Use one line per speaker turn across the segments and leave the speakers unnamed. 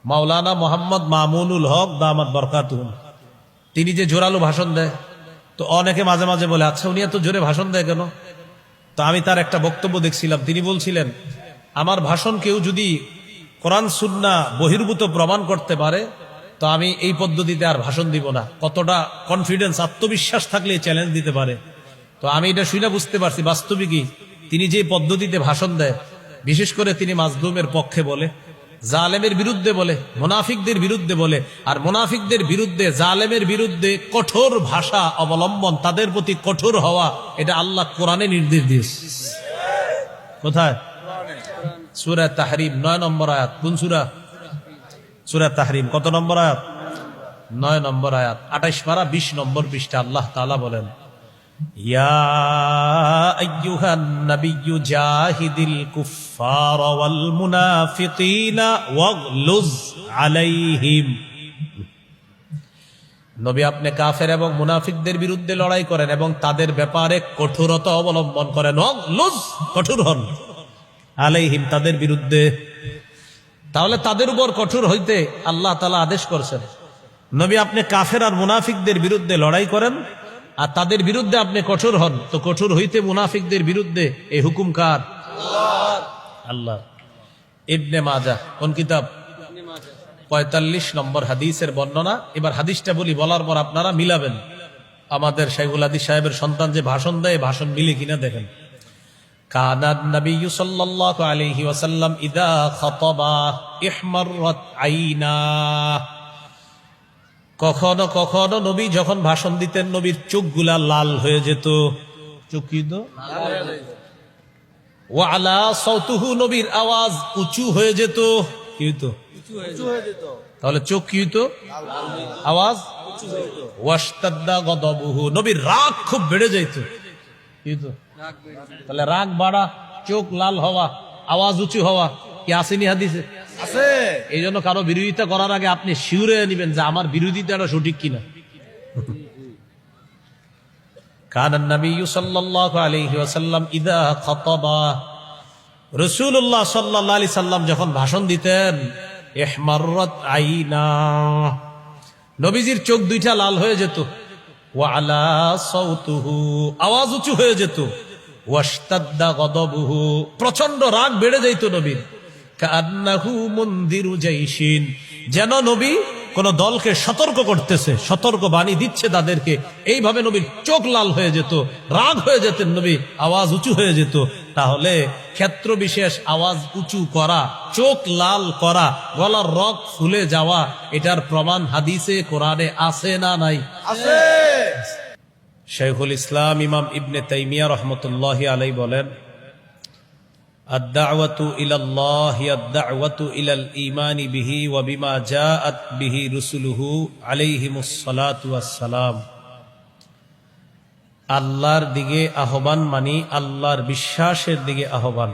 মাওলানা মোহাম্মদ মামুনুল হক দামাত বরকাতুহুম, তিনি যে জোরালো ভাষণ দেয়, তো অনেকে মাঝে মাঝে বলে আচ্ছা উনি এত জোরে ভাষণ দেয় কেন? তো আমি তার একটা বক্তব্য দেখছিলাম, তিনি বলছিলেন আমার ভাষণ কেউ যদি কোরআন সুন্নাহ বহির্ভূত প্রমাণ করতে পারে তো আমি এই পদ্ধতিতে আর ভাষণ দিব না। কতটা কনফিডেন্স, আত্মবিশ্বাস থাকলে চ্যালেঞ্জ দিতে পারে। তো আমি এটা শুনে বুঝতে পারছি বাস্তবিকই তিনি যে পদ্ধতিতে ভাষণ দেয়, বিশেষ করে তিনি মাজলুমের পক্ষে বলে, জালেমের বিরুদ্ধে বলে, মুনাফিকদের বিরুদ্ধে বলে, আর মুনাফিকদের বিরুদ্ধে, জালেমের বিরুদ্ধে কঠোর ভাষা অবলম্বন, তাদের প্রতি কঠোর হওয়া, এটা আল্লাহ কোরআনে নির্দেশ দিয়েছে। কোথায়? সূরা তাহরিম ৯ নম্বর আয়াত। কোন সূরা? সূরা তাহরিম। কত নম্বর আয়াত? ৯ নম্বর আয়াত, ২৮ পারা ২০ নম্বর পৃষ্ঠা। আল্লাহ তাআলা বলেন, ইয়া আইয়ুহান নাবিয়্যু জাহিদিল কুফফার ওয়াল মুনাফিকিনা ওয়াগলুজ আলাইহিম। নবী আপনি কাফের এবং মুনাফিকদের বিরুদ্ধে লড়াই করেন এবং তাদের ব্যাপারে কঠোরতা অবলম্বন করেন। ওয়াগলুজ, কঠোর হন, আলাইহিম, তাদের বিরুদ্ধে। তাহলে তাদের উপর কঠোর হইতে আল্লাহ তাআলা আদেশ করছেন। নবী আপনি কাফের আর মুনাফিকদের বিরুদ্ধে লড়াই করেন আর তাদের বিরুদ্ধে আপনি কঠোর হন। তো কঠোর হইতে মুনাফিকদের বিরুদ্ধে এই হুকুম কার? আল্লাহ। ইবনে মাজাহ, কোন কিতাব? ৪৫ নম্বর হাদিসের বর্ণনা। এবার হাদিসটা বলি, বলার পর আপনারা মিলাবেন। আমাদের শাইখুল হাদিস সাহেবের সন্তান যে ভাষণ দেয়, ভাষণ মিলে কিনা দেখেন। কানান নবিয়্যু সাল্লাল্লাহু আলাইহি ওয়াসাল্লাম ইযা খাতাবা ইহমাররাত আইনা। কখনো কখনো নবী যখন ভাষণ দিতেন নবীর চোখগুলা লাল হয়ে যেত। চোখ কি তো ওয়া আলা সাউতুহু, নবীর আওয়াজ উঁচু হয়ে যেত। কি হইতো? তাহলে চোখ কি হইতো? আওয়াজ উঁচু হইতো। ওয়াশতাদ্দা গদাবুহু, নবীর রাগ খুব বেড়ে যেত। কি হইতো? তাহলে রাগ বাড়া, চোখ লাল হওয়া, আওয়াজ উঁচু হওয়া, কি আসেনি হাদিসে? আছে। এই জন্য কারো বিরোধিতা করার আগে আপনি শিউরে নিবেন যে আমার বিরোধিতাটা সঠিক কিনা। কানান নবিয়্যু সাল্লাল্লাহু আলাইহি ওয়াসাল্লাম ইযা খাতাবা, রাসূলুল্লাহ সাল্লাল্লাহু আলাইহি সাল্লাম যখন ভাষণ দিতেন, ইহমাররাত আইনা, নবীজির চোখ দুইটা লাল হয়ে যেত। ওয়া আলা সাউতুহু, আওয়াজ উঁচু হয়ে যেত। ওয়াশতাদ্দা গদাবুহু, প্রচন্ড রাগ বেড়ে যাইত নবীর। কান্নাহু মুনদিরু জাইশিন, যেন নবী কোন দলকে সতর্ক করতেছে, সতর্ক বাণী দিচ্ছে তাদেরকে। এইভাবে নবীর চোখ লাল হয়ে যেত, রাগ হয়ে যেতেন নবী, আওয়াজ উঁচু হয়ে যেত। তাহলে ক্ষেত্র বিশেষ আওয়াজ উঁচু করা, চোখ লাল করা, গলার রগ ফুলে যাওয়া, এটার প্রমাণ হাদিসে কোরআনে আছে না নাই? আছে। শাইখুল ইসলাম ইমাম ইবনে তাইমিয়া রাহমাতুল্লাহি আলাইহি বলেন, আদ-দাওয়াতু ইলাল্লাহি আদ-দাওয়াতু ইলাল ঈমানি বিহি ওয়া বিমা জাআত বিহি রুসুলুহু আলাইহিমুস সালাতু ওয়াস সালাম। আল্লাহর দিকে আহ্বান মানি আল্লাহর বিশ্বাসের দিকে আহ্বান,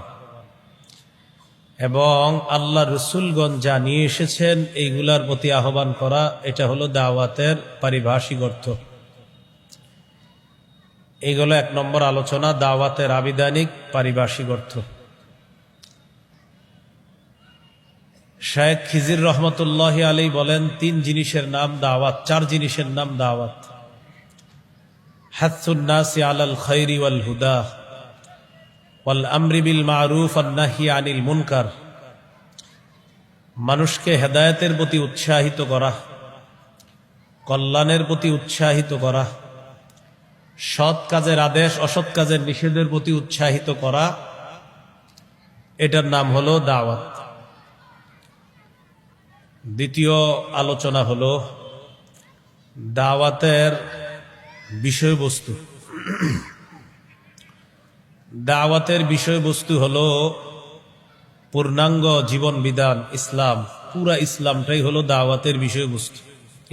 এবং আল্লাহর রাসূলগণ যা নিয়ে এসেছেন এইগুলার প্রতি আহ্বান করা, এটা হলো দাওয়াতের পারিভাষিক অর্থ। এইগুলো ১ নম্বর আলোচনা, দাওয়াতের আবিধানিক পারিভাষিক অর্থ। শায়েখ খিজির রহমতুল্লাহি আলাইহি বলেন, ৩ জিনিসের নাম দাওয়াত, ৪ জিনিসের নাম দাওয়াত। হাসসুন নাসি আলাল খায়রি ওয়াল হুদা ওয়াল আমরি বিল মারুফ ওয়ান নাহyi আনিল মুনকার, মানুষকে হেদায়েতের প্রতি উৎসাহিত করা, কল্যাণের প্রতি উৎসাহিত করা, সৎ কাজের আদেশ অসৎ কাজের নিষেধের প্রতি উৎসাহিত করা, এটার নাম হলো দাওয়াত। দ্বিতীয় আলোচনা হলো দাওয়াতের বিষয়বস্তু। দাওয়াতের বিষয়বস্তু হলো পূর্ণাঙ্গ জীবন বিধান, ইসলাম। পুরা ইসলামটাই হলো দাওয়াতের বিষয়বস্তু।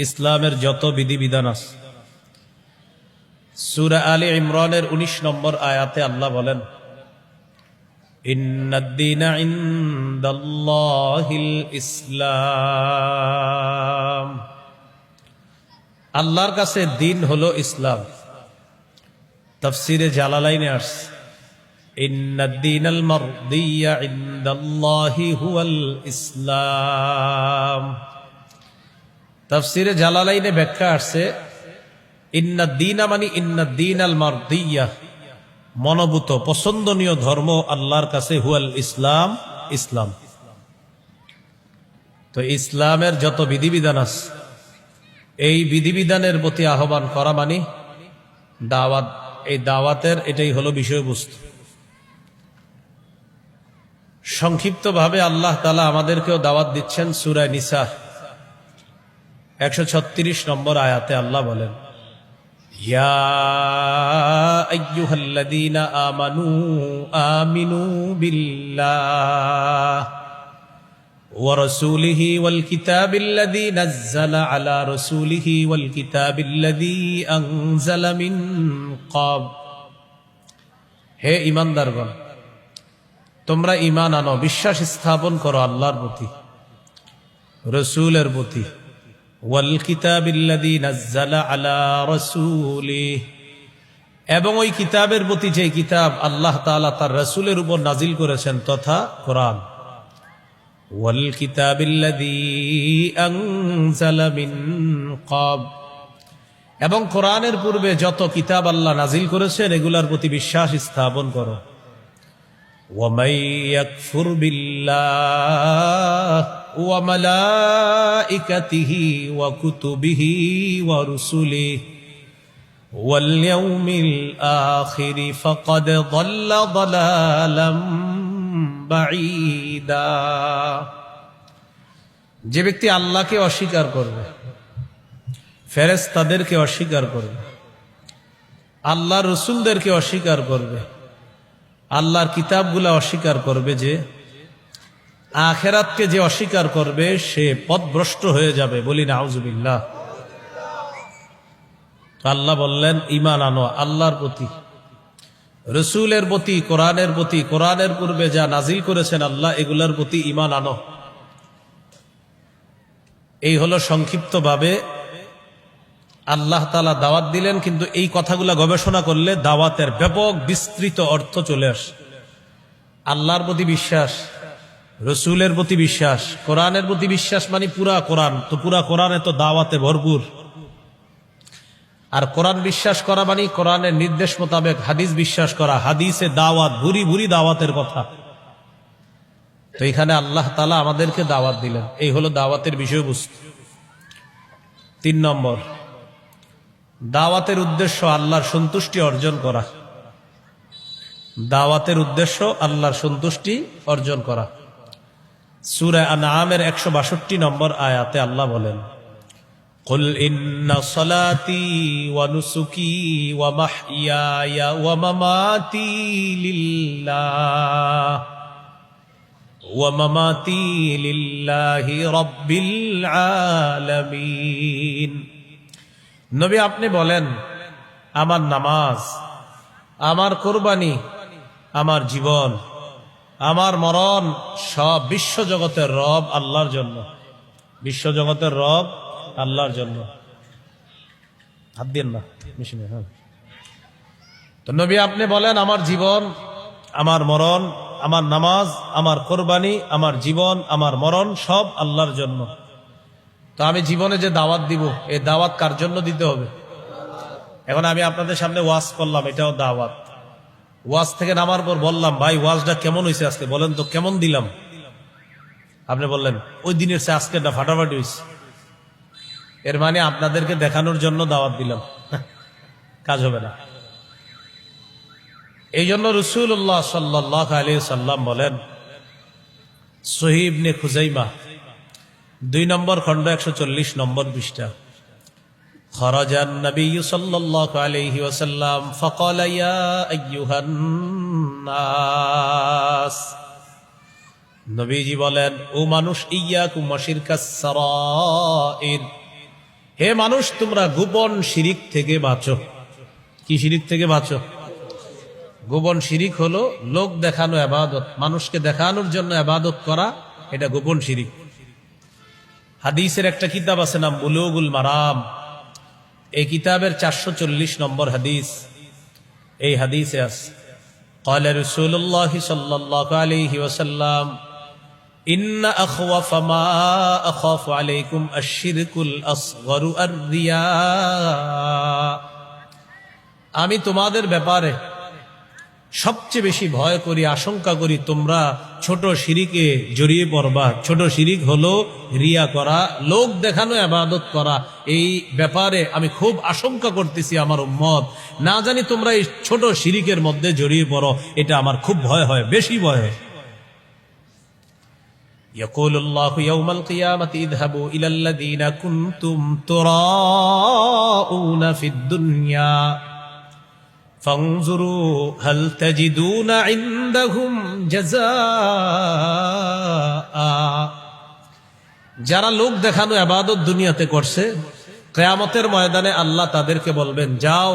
ইসলামের যত বিধিবিধান আছে, সূরা আলে ইমরানের ১৯ নম্বর আয়াতে আল্লাহ বলেন, ইন্নাদ-দীনা ইনদাল্লাহিল ইসলাম, আল্লাহর কাছে দিন হলো ইসলাম। তাফসীরে জালালাইনে আসছে, ইন্নাদ-দীনাল মারদিয়্যা ইনদাল্লাহি হুয়াল ইসলাম। তাফসিরে জালালাইনে ব্যাখ্যা আসছে, ইন্নাদ্দীনা মানে ইন্নাদ্দীন আল মারদিয়া, মনোভূত পছন্দনীয় ধর্ম আল্লাহর কাছে হুয়াল ইসলাম, ইসলাম। তো ইসলামের যত বিধিবিধান আছে এই বিধিবিধানের প্রতি আহ্বান করা মানে দাওয়াত। এই দাওয়াতের এটাই হলো বিষয়বস্তু। সংক্ষিপ্তভাবে আল্লাহ তাআলা আমাদেরকেও দাওয়াত দিচ্ছেন। সূরা নিসা 136 নম্বর আয়াতে আল্লাহ বলেন, ইয়া আইয়ুহাল্লাযীনা আমানু আমিনু বিল্লাহ ওয়া রাসূলিহি ওয়াল কিতাবিল্লাযী নাযালা আলা রাসূলিহি ওয়াল কিতাবিল্লাযী আনজালা মিন ক্বাব। হে ঈমানদারগণ, তোমরা ঈমান আনো, বিশ্বাস স্থাপন করো আল্লাহর প্রতি, রাসূলের প্রতি, ওয়াল কিতাবিল্লাযী নাযালা আলা রাসূলিহি, এবং ওই কিতাবের প্রতি যে কিতাব আল্লাহ তাআলা তার রাসূলের উপর নাজিল করেছেন তথা কোরআন। ওয়াল কিতাবিল্লাযী আনজালা মিন ক্বাব, এবং কোরআনের পূর্বে যত কিতাব আল্লাহ নাজিল করেছেন এগুলার প্রতি বিশ্বাস স্থাপন করো। ওয়ামান ইয়াকফুর বিল্লাহ ওয়া মালাইকাতিহি ওয়া কুতুবিহি ওয়া রুসুলিহি ওয়াল ইয়াউমিল আখিরি ফাকাদ যাল্লা যালালাম বাঈদা। যে ব্যক্তি আল্লাহকে অস্বীকার করবে, ফেরেশতাদেরকে অস্বীকার করবে, আল্লাহর রাসূলদেরকে অস্বীকার করবে, আল্লাহর কিতাবগুলা অস্বীকার করবে, যে আখিরাতকে যে অস্বীকার করবে সে পথভ্রষ্ট হয়ে যাবে। বলি নাউজুবিল্লাহ। আল্লাহ বললেন ঈমান আনো আল্লাহর প্রতি, রাসূলের প্রতি, কোরআনের প্রতি, কোরআনের পূর্বে যা নাজিল করেছেন আল্লাহ এগুলার প্রতি ঈমান আনো। এই হলো সংক্ষিপ্তভাবে আল্লাহ তাআলা দাওয়াত দিলেন। কিন্তু এই কথাগুলা গবেষণা করলে দাওয়াতের ব্যাপক বিস্তৃত অর্থ চলে আসে। আল্লাহর প্রতি বিশ্বাস, রাসূলের প্রতি বিশ্বাস, কোরআনের প্রতি বিশ্বাস মানে পুরা কোরআন। তো পুরা কোরআনে তো দাওয়াতে ভরপুর। আর কোরআন বিশ্বাস করা মানে কোরআনের নির্দেশ মোতাবেক হাদিস বিশ্বাস করা, হাদিসে দাওয়াত, ভুরি ভুরি দাওয়াতের কথা। তো এখানে আল্লাহ তাআলা আমাদেরকে দাওয়াত দিলেন। এই হলো দাওয়াতের বিষয়বস্তু। 3 নম্বর, দাওয়াতের উদ্দেশ্য আল্লাহর সন্তুষ্টি অর্জন করা। দাওয়াতের উদ্দেশ্য আল্লাহর সন্তুষ্টি অর্জন করা। সূরা আনআমের 162 নম্বর আয়াতে আল্লাহ বলেন, কুল ইন্না সলাতি ওয়া নুসুকি ওয়া মাহইয়ায়া ওয়া মামাতি লিল্লাহি রাব্বিল আলামিন। নবী আপনি বলেন, আমার নামাজ, আমার কোরবানি, আমার জীবন, আমার মরণ সব বিশ্বজগতের রব আল্লাহর জন্য। বিশ্বজগতের রব আল্লাহর জন্য। হাত দিন না মেশিনে। হ্যাঁ, তো নবী আপনি বলেন, আমার জীবন, আমার মরণ, আমার নামাজ, আমার কোরবানি, আমার জীবন, আমার মরণ সব আল্লাহর জন্য। তো আমি জীবনে যে দাওয়াত দিব, এই দাওয়াত কার জন্য দিতে হবে? এখন আমি আপনাদের সামনে ওয়াজ করলাম, এটাও দাওয়াত। ওয়াজ থেকে নামার পর বললাম, ভাই ওয়াজটা কেমন হয়েছে আজকে, বলেন তো কেমন দিলাম? আপনি বললেন ওই দিনের চেয়ে আজকেরটা ফাটাফাটি হয়েছে। এর মানে আপনাদেরকে দেখানোর জন্য দাওয়াত দিলাম, কাজ হবে না। এই জন্য রাসূলুল্লাহ সাল্লাল্লাহু আলাইহি সাল্লাম বলেন, সহিহ ইবনে খুজাইমা 2 নম্বর খণ্ড 140 নম্বর পৃষ্ঠা, খারাজান নবী সাল্লাল্লাহু আলাইহি ওয়াসাল্লাম ফাকালা ইয়া আইয়ুহান নাস। নবীজি বলেন, ও মানুষ, ইয়াকুম ওয়াশিরকাস সারাইর, হে মানুষ তোমরা গোপন শিরিক থেকে বাঁচো। কি শিরিক থেকে বাঁচো? গোপন শিরিক হলো লোক দেখানো ইবাদত, মানুষকে দেখানোর জন্য ইবাদত করা, এটা গোপন শিরিক। হাদিসের একটা কিতাব আছে নাম বুলুগুল মারাম। এই কিতাবের 440 নম্বর হাদিস। এই হাদিসে আছে, ক্বালা রাসূলুল্লাহ সাল্লাল্লাহু আলাইহি ওয়াসাল্লাম, ইন্না আখওয়াফা মা আখাফু আলাইকুম আশ-শিরকুল আসগরু আর-রিয়া। আমি তোমাদের ব্যাপারে সবচেয়ে বেশি ভয় করি, আশঙ্কা করি তোমরা ছোট শিরিকে জড়িয়ে পড়বা। ছোট শিরিক হলো রিয়া করা, লোক দেখানো ইবাদত করা। এই ব্যাপারে আমি খুব আশঙ্কা করতেছি আমার উম্মত, না জানি তোমরা এই ছোট শিরিকের মধ্যে জড়িয়ে পড়ো। এটা আমার খুব ভয় হয়, বেশি ভয় হয়। ইয়াকুলুল্লাহু ইয়াউমাল কিয়ামাতি ইযহাবু ইলাল্লাযীনা কুনতুম তুরাউনা ফিদ দুনিয়া ফানজুরু হাল তাজিদুনা ইনদাহুম জাযাআ। যারা লোক দেখানো ইবাদত দুনিয়াতে করছে, কিয়ামতের ময়দানে আল্লাহ তাদেরকে বলবেন, যাও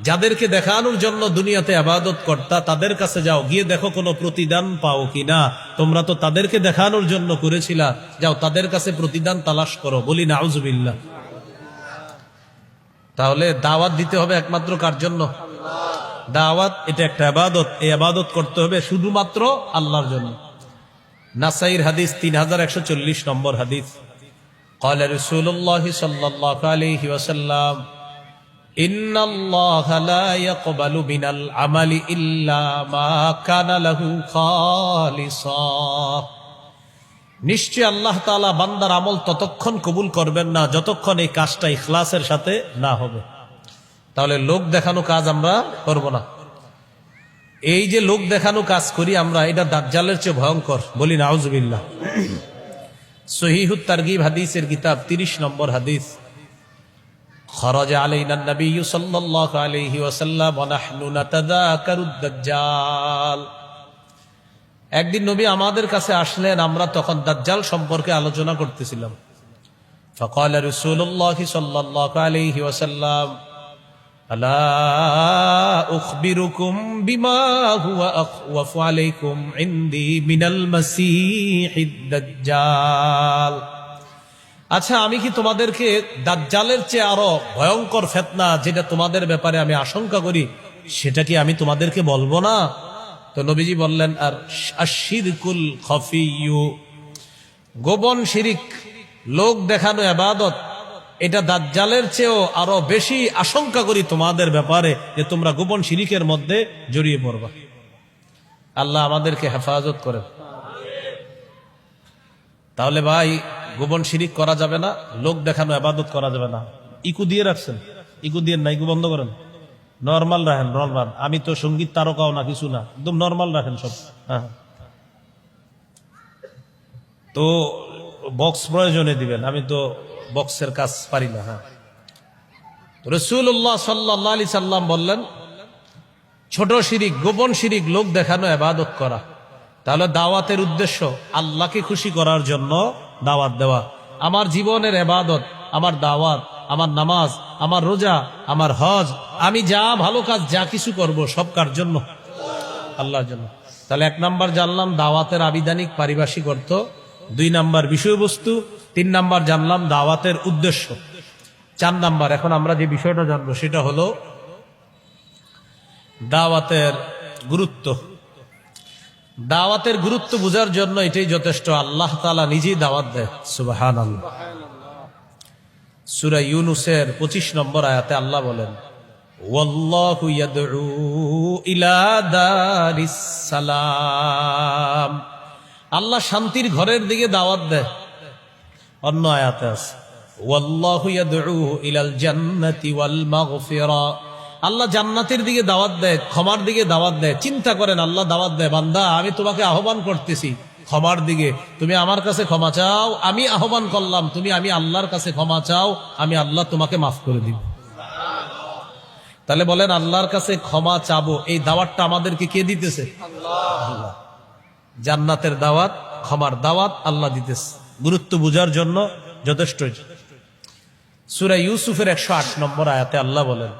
যাদেরকে দেখানোর জন্য দুনিয়াতে ইবাদত করতা তাদের কাছে যাও, গিয়ে দেখো কোনো প্রতিদান পাও কিনা। তোমরা তো তাদেরকে দেখানোর জন্য করেছিলা, যাও তাদের কাছে প্রতিদান তালাশ করো। বলি নাউজুবিল্লাহ। তাহলে দাওয়াত দিতে হবে একমাত্র কার জন্য? দাওয়াত এটা একটা ইবাদত, এই ইবাদত করতে হবে শুধুমাত্র আল্লাহর জন্য। নাসাইর হাদিস 3140 নম্বর হাদিস। قال رسول الله صلى الله عليه وسلم إن الله لا يقبل من العمل إلا ما كان له خالصا। নিশ্চয় আল্লাহ তাআলা বান্দার আমল ততক্ষণ কবুল করবেন না যতক্ষণ এই কাজটা ইখলাসের সাথে না হবে। তাহলে লোক দেখানো কাজ আমরা করব না। এই যে লোক দেখানো কাজ করি আমরা, এটা দাজ্জালের চেয়ে ভয়ঙ্কর। বলি নাউজুবিল্লাহ। সহিহুত তারগিব হাদিসের কিতাব 30 নম্বর হাদিস। খরাজা আলাইনা নবী সাল্লাল্লাহু আলাইহি ওয়াসাল্লাম ওয়া নাহনু নাতাযাকারুদ দাজ্জাল। একদিন নবী আমাদের কাছে আসলেন, আমরা তখন দাজ্জাল সম্পর্কে আলোচনা করতেছিলাম। ফাকাল রাসূলুল্লাহ সাল্লাল্লাহু আলাইহি ওয়াসাল্লাম আলা উখবিরুকুম বিমা হুয়া আখওয়াফু আলাইকুম ইনদি মিনাল মাসীহিদ দাজ্জাল। আচ্ছা, আমি কি তোমাদেরকে দাজ্জালের চেয়ে আরো ভয়ঙ্কর ফিতনা যেটা তোমাদের ব্যাপারে আমি আশঙ্কা করি সেটা কি আমি তোমাদেরকে বলবো না? তো নবীজি বললেন, আর আশ-শিরকুল খাফিয়্যু, গোপন শিরিক, লোক দেখানো ইবাদত, এটা দাজ্জালের চেয়েও আরো বেশি আশঙ্কা করি তোমাদের ব্যাপারে যে তোমরা গোপন শিরিকের মধ্যে জড়িয়ে পড়বা। আল্লাহ আমাদেরকে হেফাজত করেন। তাহলে ভাই, গোপন শিরিক করা যাবে না, লোক দেখানো ইবাদত করা যাবে না। ইকু দিয়ে রাখছেন, ইকু দিয়ে না, ইকু বন্ধ করেন, নরমাল রাখেন, নরমাল। আমি তো সঙ্গীত তারকাও না, কিছু না, একদম নরমাল রাখেন সব। হ্যাঁ, তো বক্স প্রয়োজনে দিবেন, আমি তো বক্সের কাজ পারি না। হ্যাঁ, রাসূলুল্লাহ সাল্লাল্লাহু আলাইহি সাল্লাম বললেন, ছোট শিরিক, গোপন শিরিক, লোক দেখানো ইবাদত করা। তাহলে দাওয়াতের উদ্দেশ্য আল্লাহকে খুশি করার জন্য দাওয়াত দেওয়া। আমার জীবনের ইবাদত, আমার দাওয়াত, আমার নামাজ, আমার রোজা, আমার হজ, আমি যা ভালো কাজ যা কিছু করব সব কার জন্য? আল্লাহর জন্য। তাহলে 1 নাম্বার জানলাম দাওয়াতের আবিধানিক পারিভাষিক অর্থ, 2 নাম্বার বিষয়বস্তু, 3 নাম্বার জানলাম দাওয়াতের উদ্দেশ্য। 4 নাম্বার এখন আমরা যে বিষয়টা জানবো সেটা হলো দাওয়াতের গুরুত্ব। দাওয়াতের গুরুত্ব বোঝার জন্য এটাই যথেষ্ট, আল্লাহ তাআলা নিজেই দাওয়াত দেয়। সুবহানাল্লাহ। সূরা ইউনূসের 25 নম্বর আয়াতে আল্লাহ বলেন, ওয়াল্লাহু ইয়াদউ ইলা দারিস সালাম। আল্লাহ শান্তির ঘরের দিকে দাওয়াত দেয়। অন্য আয়াতে আছে, ওয়াল্লাহু ইয়াদউ ইলাল জান্নাতি ওয়াল মাগফিরা। আল্লাহ জান্নাতের দিকে দাওয়াত দেয়, ক্ষমার দিকে দাওয়াত দেয়। চিন্তা করেন, আল্লাহ দাওয়াত দেয়, বান্দা আমি তোমাকে আহ্বান করতেছি ক্ষমার দিকে, তুমি আমার কাছে ক্ষমা চাও। আমি আহ্বান করলাম, আমি আল্লাহর কাছে ক্ষমা চাও, আমি আল্লাহ তোমাকে মাফ করে দিব। তাহলে বলেন, আল্লাহর কাছে ক্ষমা চাবো, এই দাওয়াতটা আমাদেরকে কে দিতেছে? আল্লাহ। জান্নাতের দাওয়াত, ক্ষমার দাওয়াত আল্লাহ দিতেছে। গুরুত্ব বুঝার জন্য যথেষ্ট। সূরা ইউসুফের 108 নম্বর আয়াতে আল্লাহ বলেন,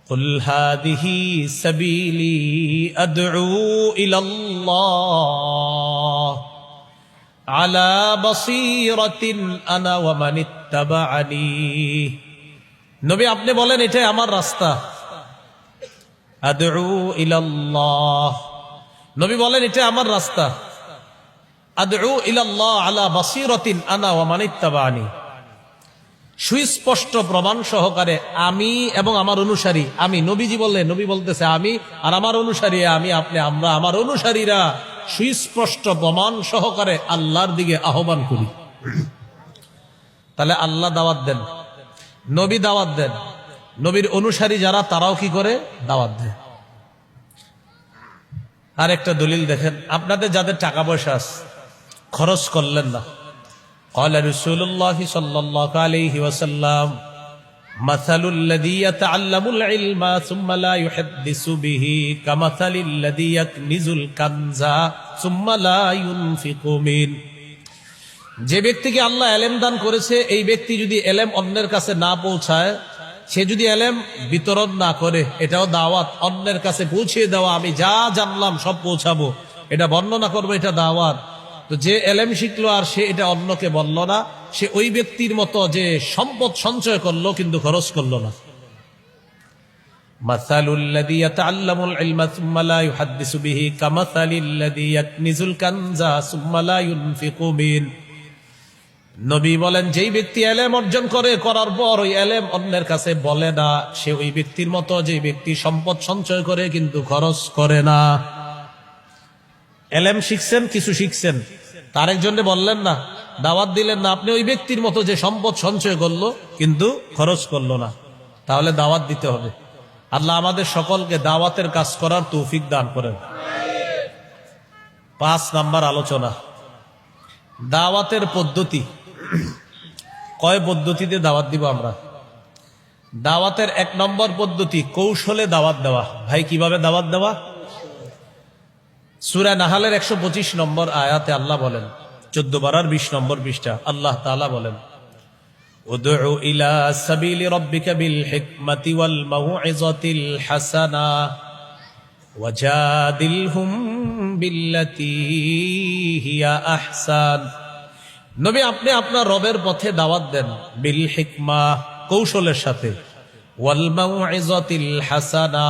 কুল হাদিহি সাবিলি আদউ ইলাল্লাহ আলা বাসীরাতিন আনা ওয়া মানিত্তাবাআনি। নবী আপনি বলেন, এটাই আমার রাস্তা। আদউ ইলাল্লাহ, নবী বলেন এটা আমার রাস্তা। আদউ ইলাল্লাহ আলা বাসীরাতিন আনা ওয়া মান ইত্তাবাআনি, সুস্পষ্ট প্রমাণ সহকারে আমি এবং আমার অনুসারী, আমি নবীজি বললেন, নবী বলতেছে আমি আর আমার অনুসারী, আমি আপনি আমরা আমার অনুসারীরা সুস্পষ্ট প্রমাণ সহকারে আল্লাহর দিকে আহ্বান করি। তাহলে আল্লাহ দাওয়াত দেন, নবী দাওয়াত দেন, নবীর অনুসারী যারা তারাও কি করে দাওয়াত দেয়। আর একটা দলিল দেখেন, আপনাদের যাদের টাকা পয়সা আছে খরচ করলেন না, قال رسول الله صلى الله عليه وسلم مثل الذي يتعلم العلم ثم لا يحدث به كمثل الذي يكنز الكنز ثم لا ينفق منه। যে ব্যক্তিকে আল্লাহ এলেম দান করেছে, এই ব্যক্তি যদি এলেম অন্যের কাছে না পৌঁছায়, সে যদি এলেম বিতরণ না করে, এটাও দাওয়াত, অন্যের কাছে পৌঁছিয়ে দেওয়া, আমি যা জানলাম সব পৌঁছাবো, এটা বর্ণনা করবো, এটা দাওয়াত। তো যে এলেম শিখলো আর সে এটা অন্যকে বলল না, সে ওই ব্যক্তির মতো যে সম্পদ সঞ্চয় করলো কিন্তু খরচ করলো না। মাসালুল্লাযী ইয়াতাআল্লামুল ইলমা সুম্মা লা ইউহাদ্দিসু বিহি কামাসালিল্লাযী ইয়াকনিজুল কানজা সুম্মা লা ইউনফিকু মিন। নবী বলেন, যেই ব্যক্তি এলেম অর্জন করে, করার পর ওই এলেম অন্যের কাছে বলে না, সে ওই ব্যক্তির মতো যে ব্যক্তি সম্পদ সঞ্চয় করে কিন্তু খরচ করে না। এলেম শিখছেন, কিছু শিখছেন, তার একজনে বললেন না, দাওয়াত দিলেন না, আপনি ওই ব্যক্তির মতো যে সম্পদ সঞ্চয় করলো কিন্তু খরচ করলো না। তাহলে দাওয়াত দিতে হবে। আল্লাহ আমাদের সকলকে দাওয়াতের কাজ করার তৌফিক দান করেন। 5 নাম্বার আলোচনা, দাওয়াতের পদ্ধতি। কয় পদ্ধতিতে দাওয়াত দিব আমরা? দাওয়াতের 1 নম্বর পদ্ধতি কৌশলে দাওয়াত দেওয়া। ভাই কিভাবে দাওয়াত দেওয়া? সূরা নাহালের 125 নম্বর আয়াতে আল্লাহ বলেন, 14 পারার 20 নম্বর পৃষ্ঠা, আল্লাহ তাআলা বলেন, উদউ ইলা সাবিলি রাব্বিকা বিল হিকমাতি ওয়াল মাউইযাতিল হাসানা ওয়াজাদিলহুম বিল্লাতী হিয়া আহসান। নবী, আপনি আপনার রবের পথে দাওয়াত দেন, বিল হিকমা, কৌশলের সাথে, ওয়াল মাউইযাতিল হাসানা,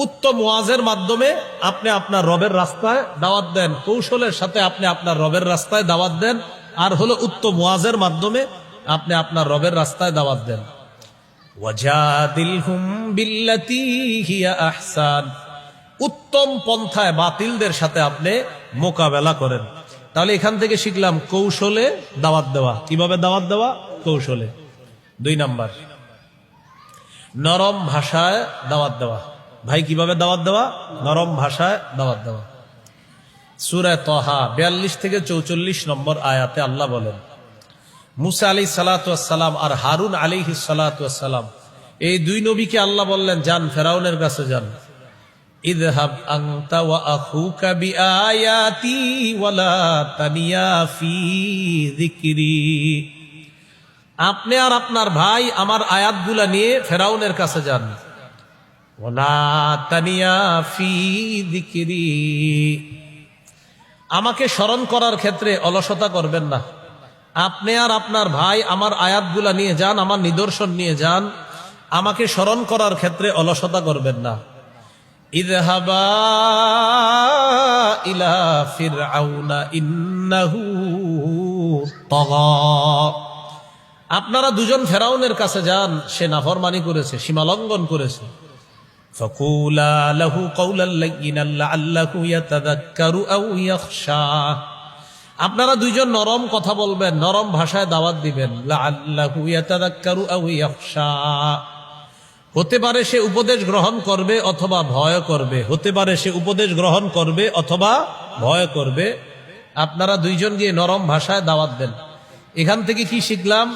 উত্তম ওয়াজের মাধ্যমে আপনি আপনার রবের রাস্তায় দাওয়াত দেন। কৌশলের সাথে আপনি আপনার রবের রাস্তায় দাওয়াত দেন, আর হলো উত্তম ওয়াজের মাধ্যমে আপনি আপনার রবের রাস্তায় দাওয়াত দেন। ওয়াজাদিলহুম বিল্লাতী হিয়া আহসান, উত্তম পন্থায় বাতিলদের সাথে আপনি মোকাবেলা করেন। তাহলে এখান থেকে শিখলাম কৌশলে দাওয়াত দেওয়া। কিভাবে দাওয়াত দেওয়া? কৌশলে। 2 নাম্বার, নরম ভাষায় দাওয়াত দেওয়া। ভাই কিভাবে দাওয়াত দেওয়া? নরম ভাষায় দাওয়াত দেওয়া। সূরা তাহা 42 থেকে 44 নম্বর আয়াতে আল্লাহ বলেন, মুসা আলাইহিস সালাতু ওয়াস সালাম আর হারুন আলাইহিস সালাতু ওয়াস সালাম, এই 2 নবীকে আল্লাহ বললেন, যান ফেরাউনের কাছে যান। ইযহাব আনতা ওয়া আখুকা বিআয়াতি ওয়ালা তানিয়া ফি যিকরি। আপনি আর আপনার ভাই আমার আয়াতগুলা নিয়ে ফেরাউনের কাছে যান। ওয়ালা তানিয়া ফি যিকরি, আমাকে স্মরণ করার ক্ষেত্রে অলসতা করবেন না। আপনি আর আপনার ভাই আমার আয়াতগুলা নিয়ে যান, আমার নিদর্শন নিয়ে যান, আমাকে স্মরণ করার ক্ষেত্রে অলসতা করবেন না। ইযহাবা ইলা ফিরআউনা ইন্নাহু তাগা, আপনারা 2 জন ফেরাউনের কাছে যান, সে নাফরমানি করেছে, সীমালঙ্ঘন করেছে। ফাকুলা লাহু কাওলাল লায়্যিনাল লাআল্লাহু ইয়াতাযাক্কারু আও ইয়াখশা, আপনারা 2 জন নরম কথা বলবেন, নরম ভাষায় দাওয়াত দিবেন। লাআল্লাহু ইয়াতাযাক্কারু আও ইয়াখশা, হতে পারে সে উপদেশ গ্রহণ করবে অথবা ভয় করবে, হতে পারে সে উপদেশ গ্রহণ করবে অথবা ভয় করবে। আপনারা 2 জন গিয়ে নরম ভাষায় দাওয়াত দেন। এখান থেকে কি শিখলাম?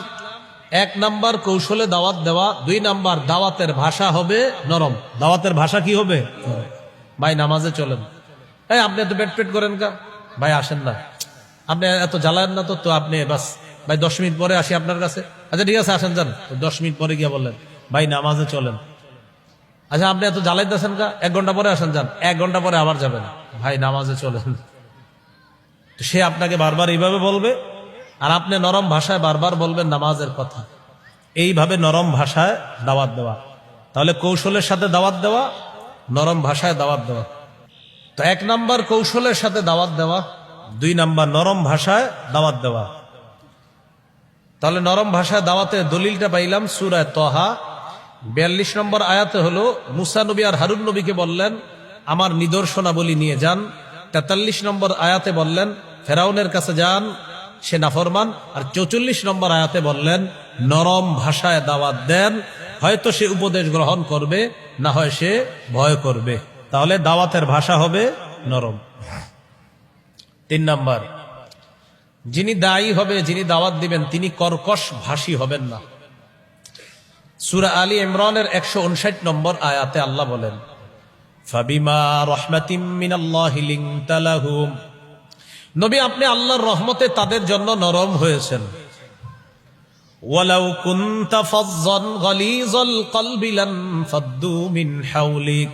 1 নাম্বার কৌশলে দাওয়াত দেওয়া, 2 নাম্বার দাওয়াতের ভাষা হবে নরম। দাওয়াতের ভাষা কি হবে? ভাই নামাজে চলেন। এই আপনি এত পেট পেট করেন কা? ভাই আসেন না, আপনি এত জ্বালায়েন না তো আপনি বাস ভাই 10 মিনিট পরে আসি আপনার কাছে। আচ্ছা ঠিক আছে, আসেন যান। 10 মিনিট পরে গিয়ে বললেন, ভাই নামাজে চলেন। আচ্ছা আপনি এত জ্বালাইতেছেন কা? 1 ঘন্টা পরে আসেন যান। 1 ঘন্টা পরে আবার যাবেন, ভাই নামাজে চলেন। সে আপনাকে বারবার এইভাবে বলবে, আর আপনি নরম ভাষায় বারবার বলবেন নামাজের কথা। এইভাবে নরম ভাষায় দাওয়াত দেওয়া। তাহলে কৌশলের সাথে দাওয়াত দেওয়া, নরম ভাষায় দাওয়াত দেওয়া। তো 1 নাম্বার কৌশলের সাথে দাওয়াত দেওয়া। 2 নাম্বার নরম ভাষায় দাওয়াত দেওয়া। তাহলে নরম ভাষায় দাওয়াতের দলিলটা পাইলাম সূরা তহা 42 নম্বর আয়াতে হলো মুসা নবী আর হারুন নবীকে বললেন আমার নিদর্শনাবলী নিয়ে যান। 43 নম্বর আয়াতে বললেন ফেরাউনের কাছে যান, সে নাফরমান। আর 44 নম্বর আয়াতে বললেন নরম ভাষায় দাওয়াত দেন, হয়তো সে উপদেশ গ্রহণ করবে, না হয় সে ভয় করবে। তাহলে দাওয়াতের ভাষা হবে নরম। 3 নাম্বার, যিনি দায়ী হবে, যিনি দাওয়াত দিবেন, তিনি কর্কশ ভাষী হবেন না। সূরা আলী ইমরানের 159 নম্বর আয়াতে আল্লাহ বলেন ফাবিমা রাহমাতিম মিনাল্লাহি লিনতা লাহুম, নবী আপনি আল্লাহর রহমতে তাদের জন্য নরম হয়েছেন। ওয়ালাউ কুনতা ফাজ্জান গালিজাল কলবি লানফাদ্দু মিন হাওলিক,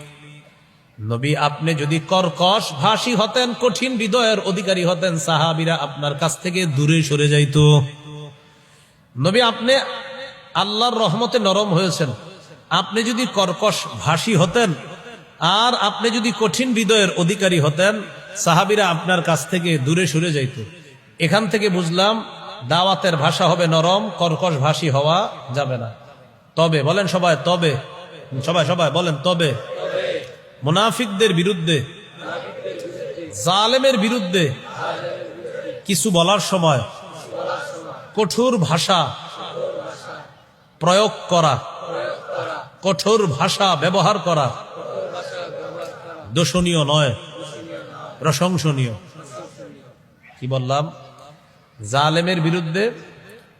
নবী আপনি যদি কর্কশ ভাষী হতেন, কঠিন হৃদয়ের অধিকারী হতেন, সাহাবীরা আপনার কাছ থেকে দূরে সরে যাইত। নবী আপনি আল্লাহর রহমতে নরম হয়েছেন, আপনি যদি কর্কশ ভাষী হতেন আর আপনি যদি কঠিন হৃদয়ের অধিকারী হতেন, সাহাবীরা আপনার কাছ থেকে দূরে সরে যাইত। এখান থেকে বুঝলাম দাওয়াতের ভাষা হবে নরম, কর্কশ ভাষী হওয়া যাবে না। তবে বলেন সবাই, তবে সবাই বলেন তবে মুনাফিকদের বিরুদ্ধে, জালেমের বিরুদ্ধে কিছু বলার সময় কঠোর ভাষা প্রয়োগ করা, কঠোর ভাষা ব্যবহার করা দোষণীয় নয়, প্রশংসনীয়। কি বললাম? জালেমের বিরুদ্ধে,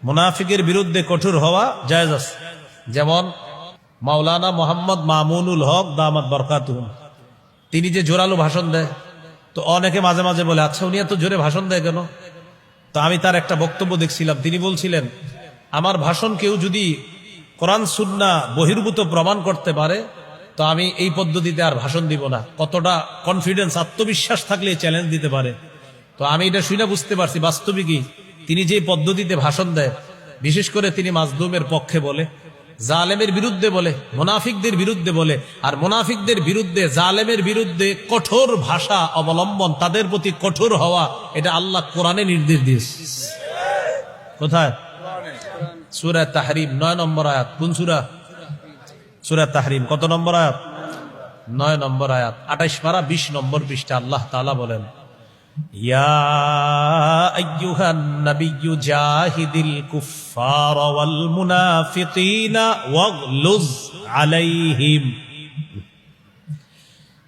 মুনাফিকের বিরুদ্ধে কঠোর হওয়া জায়েজ আছে। যেমন মাওলানা মোহাম্মদ মামুনুল হক দামাত বরকাতুহুম, তিনি যে জোরালো ভাষণ দেয়, তো অনেকে মাঝে মাঝে বলে আচ্ছা উনি এত জোরে ভাষণ দেয় কেন? তো আমি তার একটা বক্তব্য দেখছিলাম, তিনি বলছিলেন আমার ভাষণ কেউ যদি কোরআন সুন্নাহ বহির্ভূত প্রমাণ করতে পারে তো আমি এই পদ্ধতিতে আর ভাষণ দিব না। কতটা কনফিডেন্স, আত্মবিশ্বাস থাকলে চ্যালেঞ্জ দিতে পারে। তো আমি এটা শুনে বুঝতে পারছি বাস্তবিকই তিনি যে পদ্ধতিতে ভাষণ দেয়, বিশেষ করে তিনি মাজলুমের পক্ষে বলে, জালেমের বিরুদ্ধে বলে, মুনাফিকদের বিরুদ্ধে বলে। আর মুনাফিকদের বিরুদ্ধে, জালেমের বিরুদ্ধে কঠোর ভাষা অবলম্বন, তাদের প্রতি কঠোর হওয়া, এটা আল্লাহ কোরআনে নির্দেশ দিয়েছে। কোথায়? সূরা তাহরিম 9 নম্বর আয়াত। কোন সূরা? সূরা তাহরিম। কত নম্বর আয়াত? 9 নম্বর আয়াত, 28 পারা 20 নম্বর পৃষ্ঠা। আল্লাহ তাআলা বলেন ইয়া আইয়ুহান নাবিয়্যু জাহিদিল কুফফার ওয়াল মুনাফিকিনা ওয়াগলুজ আলাইহিম,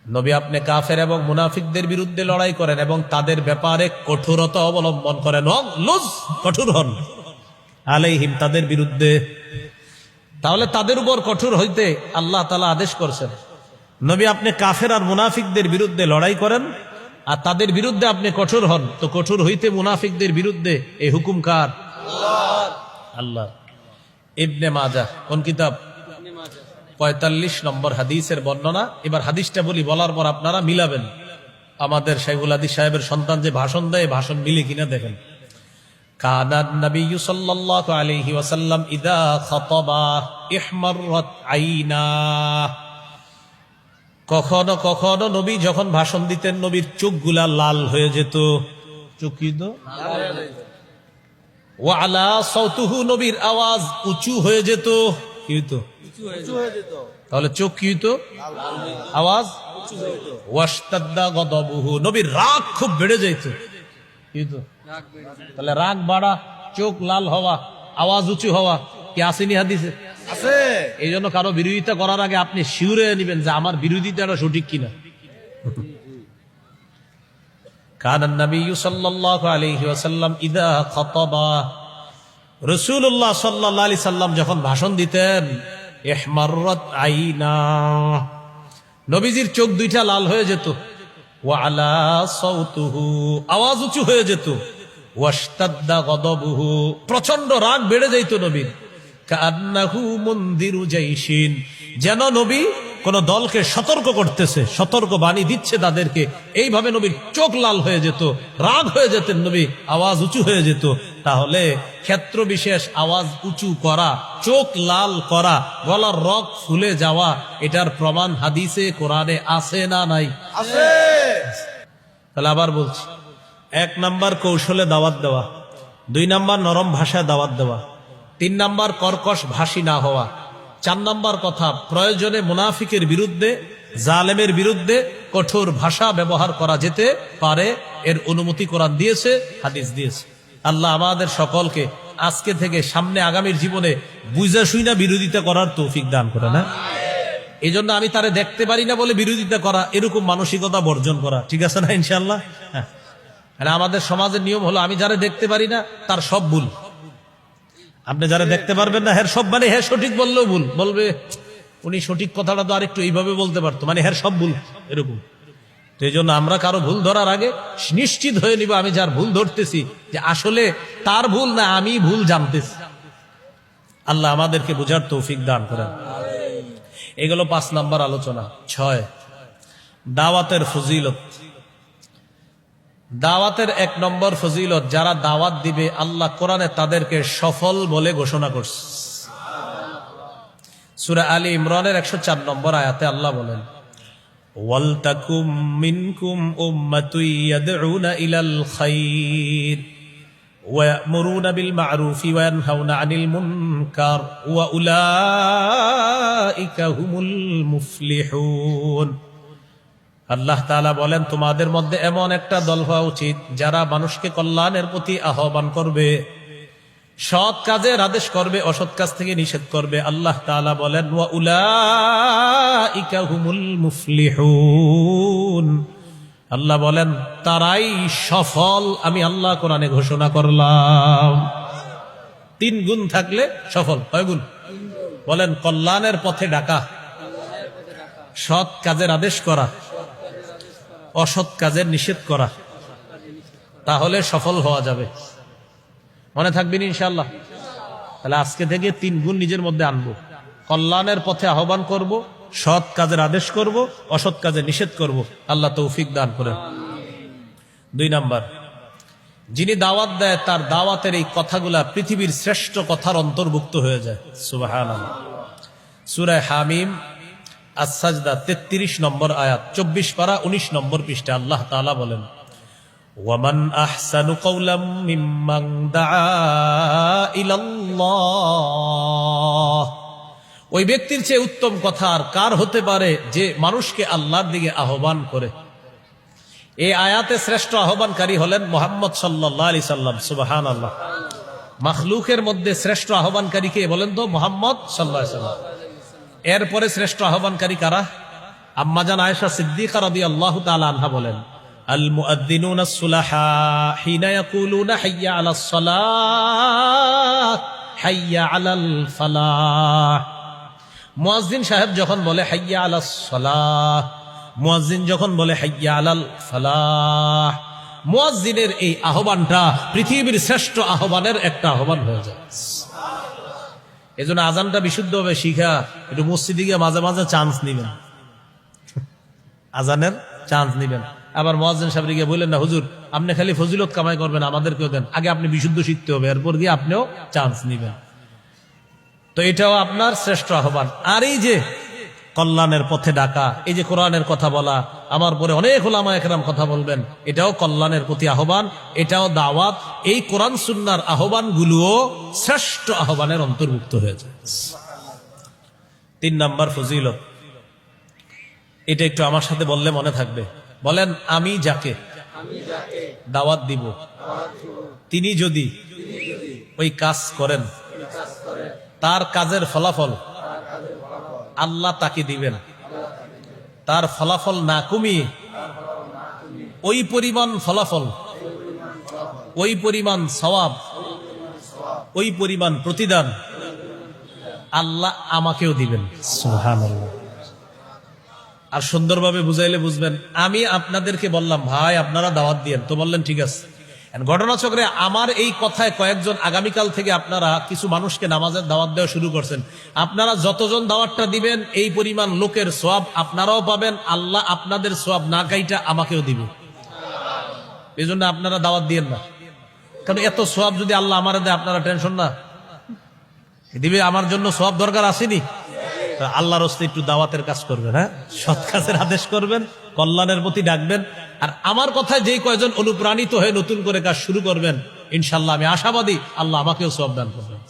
নবী আপনি কাফের এবং মুনাফিকদের বিরুদ্ধে লড়াই করেন এবং তাদের ব্যাপারে কঠোরতা অবলম্বন করেন। ওয়াগলুজ, কঠোর হন, আলাইহিম, তাদের বিরুদ্ধে। তাহলে তাদের উপর কঠোর হইতে আল্লাহ তাআলা আদেশ করছেন। নবী আপনি কাফের আর মুনাফিকদের বিরুদ্ধে লড়াই করেন আর তাদের বিরুদ্ধে আপনি কঠোর হন। তো কঠোর হইতে মুনাফিকদের বিরুদ্ধে এই হুকুম কার? আল্লাহ। ইবনে মাজাহ, কোন কিতাব? 45 নম্বর হাদিসের বর্ণনা। এবার হাদিসটা বলি, বলার পর আপনারা মিলাবেন। আমাদের শাইখুল হাদিস সাহেবের সন্তান যে ভাষণ দেয়, ভাষণ মিলে কিনা দেখেন। কানান নবিয়্যু সাল্লাল্লাহু আলাইহি ওয়াসাল্লাম ইযা খাতাবা ইহমাররাত আইনা, কখনো কখনো নবী যখন ভাষণ দিতেন নবীর চোখগুলা লাল হয়ে যেত। চোখ কি তো? ওয়া আলা সাউতুহু, নবীর আওয়াজ উঁচু হয়ে যেত। কি হইতো? তাহলে চোখ কি হইতো? আওয়াজ উঁচু হইতো। ওয়াশতাদ্দা গদাবুহু, নবীর রাগ খুব বেড়ে যেত। কি হইতো? তাহলে রাগ বাড়া, চোখ লাল হওয়া, আওয়াজ উঁচু হওয়া, কি আসেনি হাদিসে? আছে। এই জন্য কারো বিরোধিতা করার আগে আপনি শিউরে নেবেন যে আমার বিরোধিতাটা সঠিক কিনা। কানান নবিয়্যু সাল্লাল্লাহু আলাইহি ওয়াসাল্লাম ইযা খাতাবা, রাসূলুল্লাহ সাল্লাল্লাহু আলাইহি সাল্লাম যখন ভাষণ দিতেন, ইহমাররাত আইনা, নবীজির চোখ দুইটা লাল হয়ে যেত। ওয়া আলা সাউতুহু, আওয়াজ উঁচু হয়ে যেত। ওয়াশতাদ্দা গদাবুহু, প্রচন্ড রাগ বেড়ে যাইত নবীর। কান্নাহু মুনদিরু জাইশিন, যেন নবী কোন দলকে সতর্ক করতেছে, সতর্ক বাণী দিচ্ছে তাদেরকে। এইভাবে নবীর চোখ লাল হয়ে যেত, রাগ হয়ে যেতেন নবী, আওয়াজ উঁচু হয়ে যেত। তাহলে ক্ষেত্র বিশেষ আওয়াজ উঁচু করা, চোখ লাল করা, গলার রগ ফুলে যাওয়া, এটার প্রমাণ হাদিসে কোরআনে আছে না নাই? আছে। তাহলে আবার বলছি, এক নাম্বার কৌশলে দাওয়াত দেওয়া, 2 নাম্বার নরম ভাষায় দাওয়াত দেওয়া, 3 নাম্বার কর্কশ ভাষী না হওয়া, 4 নাম্বার কথা প্রয়োজনে মুনাফিকের বিরুদ্ধে, জালেমের বিরুদ্ধে কঠোর ভাষা ব্যবহার করা যেতে পারে, এর অনুমতি কোরআন দিয়েছে, হাদিস দিয়েছে। আল্লাহ আমাদের সকলকে আজকে থেকে সামনে আগামীর জীবনে বুঝা শুইনা বিরোধিতা করার তৌফিক দান করে না। এই জন্য আমি তারে দেখতে পারি না বলে বিরোধিতা করা, এরকম মানসিকতা বর্জন করা, ঠিক আছে না ইনশাল্লাহ? হ্যাঁ, আমাদের সমাজের নিয়ম হলো আমি যারা দেখতে পারি না তার সব ভুল। আপনি যারা দেখতে পারবেন না হ্যাঁ সব, মানে হ্যাঁ সঠিক বললেও ভুল, বলবে উনি সঠিক কথাটা তো আরেকটু এইভাবে বলতে পারতো, মানে হ্যাঁ সব ভুল এরকম। তো এই জন্য আমরা কারো ভুল ধরার আগে নিশ্চিত হয়ে নিব আমি যার ভুল ধরতেছি যে আসলে তার ভুল না, আমি ভুল জানতেছি। আল্লাহ আমাদেরকে বুঝার তৌফিক দান করেন। এগুলো 5 নাম্বার আলোচনা। 6 দাওয়াতের ফজিলত। দাওয়াতের 1 নম্বর ফজিলত, যারা দাওয়াত দিবে আল্লাহ কোরআনে তাদেরকে সফল বলে ঘোষণা করছে। সূরা আলী ইমরানের 104 নম্বর আয়াতে আল্লাহ বলেন, ওয়ালতাকুম মিনকুম উম্মাতুন ইয়াদউনা ইলাল খায়র ওয়া ইয়ামুরুনা বিল মা'রুফি ওয়া ইয়ানহাউনা আনিল মুনকার ওয়া উলাইকা হুমুল মুফলিহুন। আল্লাহ তাআলা বলেন, তোমাদের মধ্যে এমন একটা দল হওয়া উচিত যারা মানুষকে কল্যাণের প্রতি আহ্বান করবে, সৎ কাজের আদেশ করবে, অসৎ কাজ থেকে নিষেধ করবে। আল্লাহ তাআলা বলেন, ওয়া উলাইকা হুমুল মুফলিহুন। আল্লাহ বলেন তারাই সফল, আমি আল্লাহ কোরআনে ঘোষণা করলাম। 3 গুণ থাকলে সফল। কয় গুণ? বলেন, কল্যাণের পথে ডাকা, সৎ কাজের আদেশ করা, অসৎ কাজের নিষেধ করা, তাহলে সফল হওয়া যাবে। মনে থাকবেন ইনশাআল্লাহ? তাহলে আজকে থেকে 3 গুণ নিজের মধ্যে আনবো। কল্যাণের পথে আহ্বান করব, সৎ কাজের আদেশ করব, অসৎ কাজের নিষেধ করব। আল্লাহ তৌফিক দান করেন। 2 নাম্বার, যিনি দাওয়াত দেয় তার দাওয়াতের এই কথাগুলা পৃথিবীর শ্রেষ্ঠ কথার অন্তর্ভুক্ত হয়ে যায়। সুবহানাল্লাহ। সূরা হামিম আস-সাজদা 33 নম্বর আয়াত, 24 পারা 19 নম্বর পৃষ্ঠা আল্লাহ তাআলা বলেন, ওয়ামান আহসানু কাওলাম মিম্মান দাআ ইলাল্লাহ। ওই ব্যক্তির চেয়ে উত্তম কথা আর কার হতে পারে যে মানুষকে আল্লাহর দিকে আহ্বান করে। এই আয়াতে শ্রেষ্ঠ আহ্বানকারী হলেন মুহাম্মদ সাল্লাল্লাহু আলাইহি সাল্লাম। সুবহানাল্লাহ। মাখলুকের মধ্যে শ্রেষ্ঠ আহ্বানকারী কে বলেন তো? মুহাম্মদ সাল্লাল্লাহু আলাইহি সাল্লাম। এরপরে শ্রেষ্ঠ আহ্বানকারী কারা? আম্মাজান আয়েশা সিদ্দিকা রাদিয়াল্লাহু তাআলা আনহা বলেন, আল মুআদ্দিনুনা সুলাহা হিনা ইয়াকুলুনা হাইয়া আলাস সালাহ হাইয়া আলাল ফালাহ। মুয়াজ্জিন সাহেব যখন বলে হাইয়া আলাস সালাহ, মুয়াজ্জিন যখন বলে হাইয়া আলাল ফালাহ, মুয়াজ্জিনের এই আহ্বানটা পৃথিবীর শ্রেষ্ঠ আহ্বানের একটা আহ্বান হয়ে যায়। এজন্য আজানটা বিশুদ্ধভাবে শিখা একটু মসজিদে গিয়ে মাঝে মাঝে চান্স নিবেন, আজানের চান্স নিবেন। আবার মুয়াজ্জিন সাহেব গিয়ে বললেন না, হুজুর আপনি খালি ফজিলত কামাই করবেন, আমাদেরকেও দেন। আগে আপনি বিশুদ্ধ শিখতে হবে, এরপর গিয়ে আপনিও চান্স নিবেন। তো এটাও আপনার শ্রেষ্ঠ আহ্বান। আর এই যে কল্যাণের পথে ডাকা, এই যে কোরআনের কথা বলা, আমার পরে অনেক উলামায়ে কেরাম কথা বলবেন, এটাও কল্যাণের প্রতি আহ্বান, এটাও দাওয়াত। এই কোরআন সুন্নাহর আহ্বানগুলোও শ্রেষ্ঠ আহ্বানের অন্তর্ভুক্ত হয়েছে। 3 নাম্বার ফজিলত, এটা একটু আমার সাথে বললে মনে থাকবে। বলেন, আমি যাকে দাওয়াত দিব তিনি যদি ওই কাজ করেন, তার কাজের ফলাফল আল্লাহ তাকে দিবেন। তার ফলাফল না কমিয়ে ওই পরিমাণ ফলাফল, ওই পরিমাণ সওয়াব, ওই পরিমাণ প্রতিদান আল্লাহ আমাকেও দিবেন। সুবহানাল্লাহ। আর সুন্দরভাবে বুঝাইলে বুঝবেন। আমি আপনাদেরকে বললাম ভাই আপনারা দাওয়াত দিয়েন, তো বললেন ঠিক আছে। ঘটনাচক্রে আমার এই কথায় কয়েকজন আগামীকাল থেকে আপনারা কিছু মানুষকে নামাজের দাওয়াত দেওয়া শুরু করছেন। আপনারা যতজন দাওয়াতটা দিবেন এই পরিমাণ লোকের সওয়াব আপনারাও পাবেন, আল্লাহ আপনাদের সওয়াব না কাইটা আমাকেও দিবে। এই জন্য আপনারা দাওয়াত দিয়েন না, কারণ এত সওয়াব যদি আল্লাহ আমারে দেয় আপনারা টেনশন না দিবে। আমার জন্য সওয়াব দরকার আসেনি। আল্লাহর রাস্তায় একটু দাওয়াতের কাজ করবেন, হ্যাঁ, সৎ কাজের আদেশ করবেন, কল্যাণের প্রতি ডাকবেন। আর আমার কথায় যেই কয়জন অনুপ্রাণিত হয়ে নতুন করে কাজ শুরু করবেন, ইনশাল্লাহ আমি আশাবাদী আল্লাহ আমাকেও সওয়াব দান করবেন।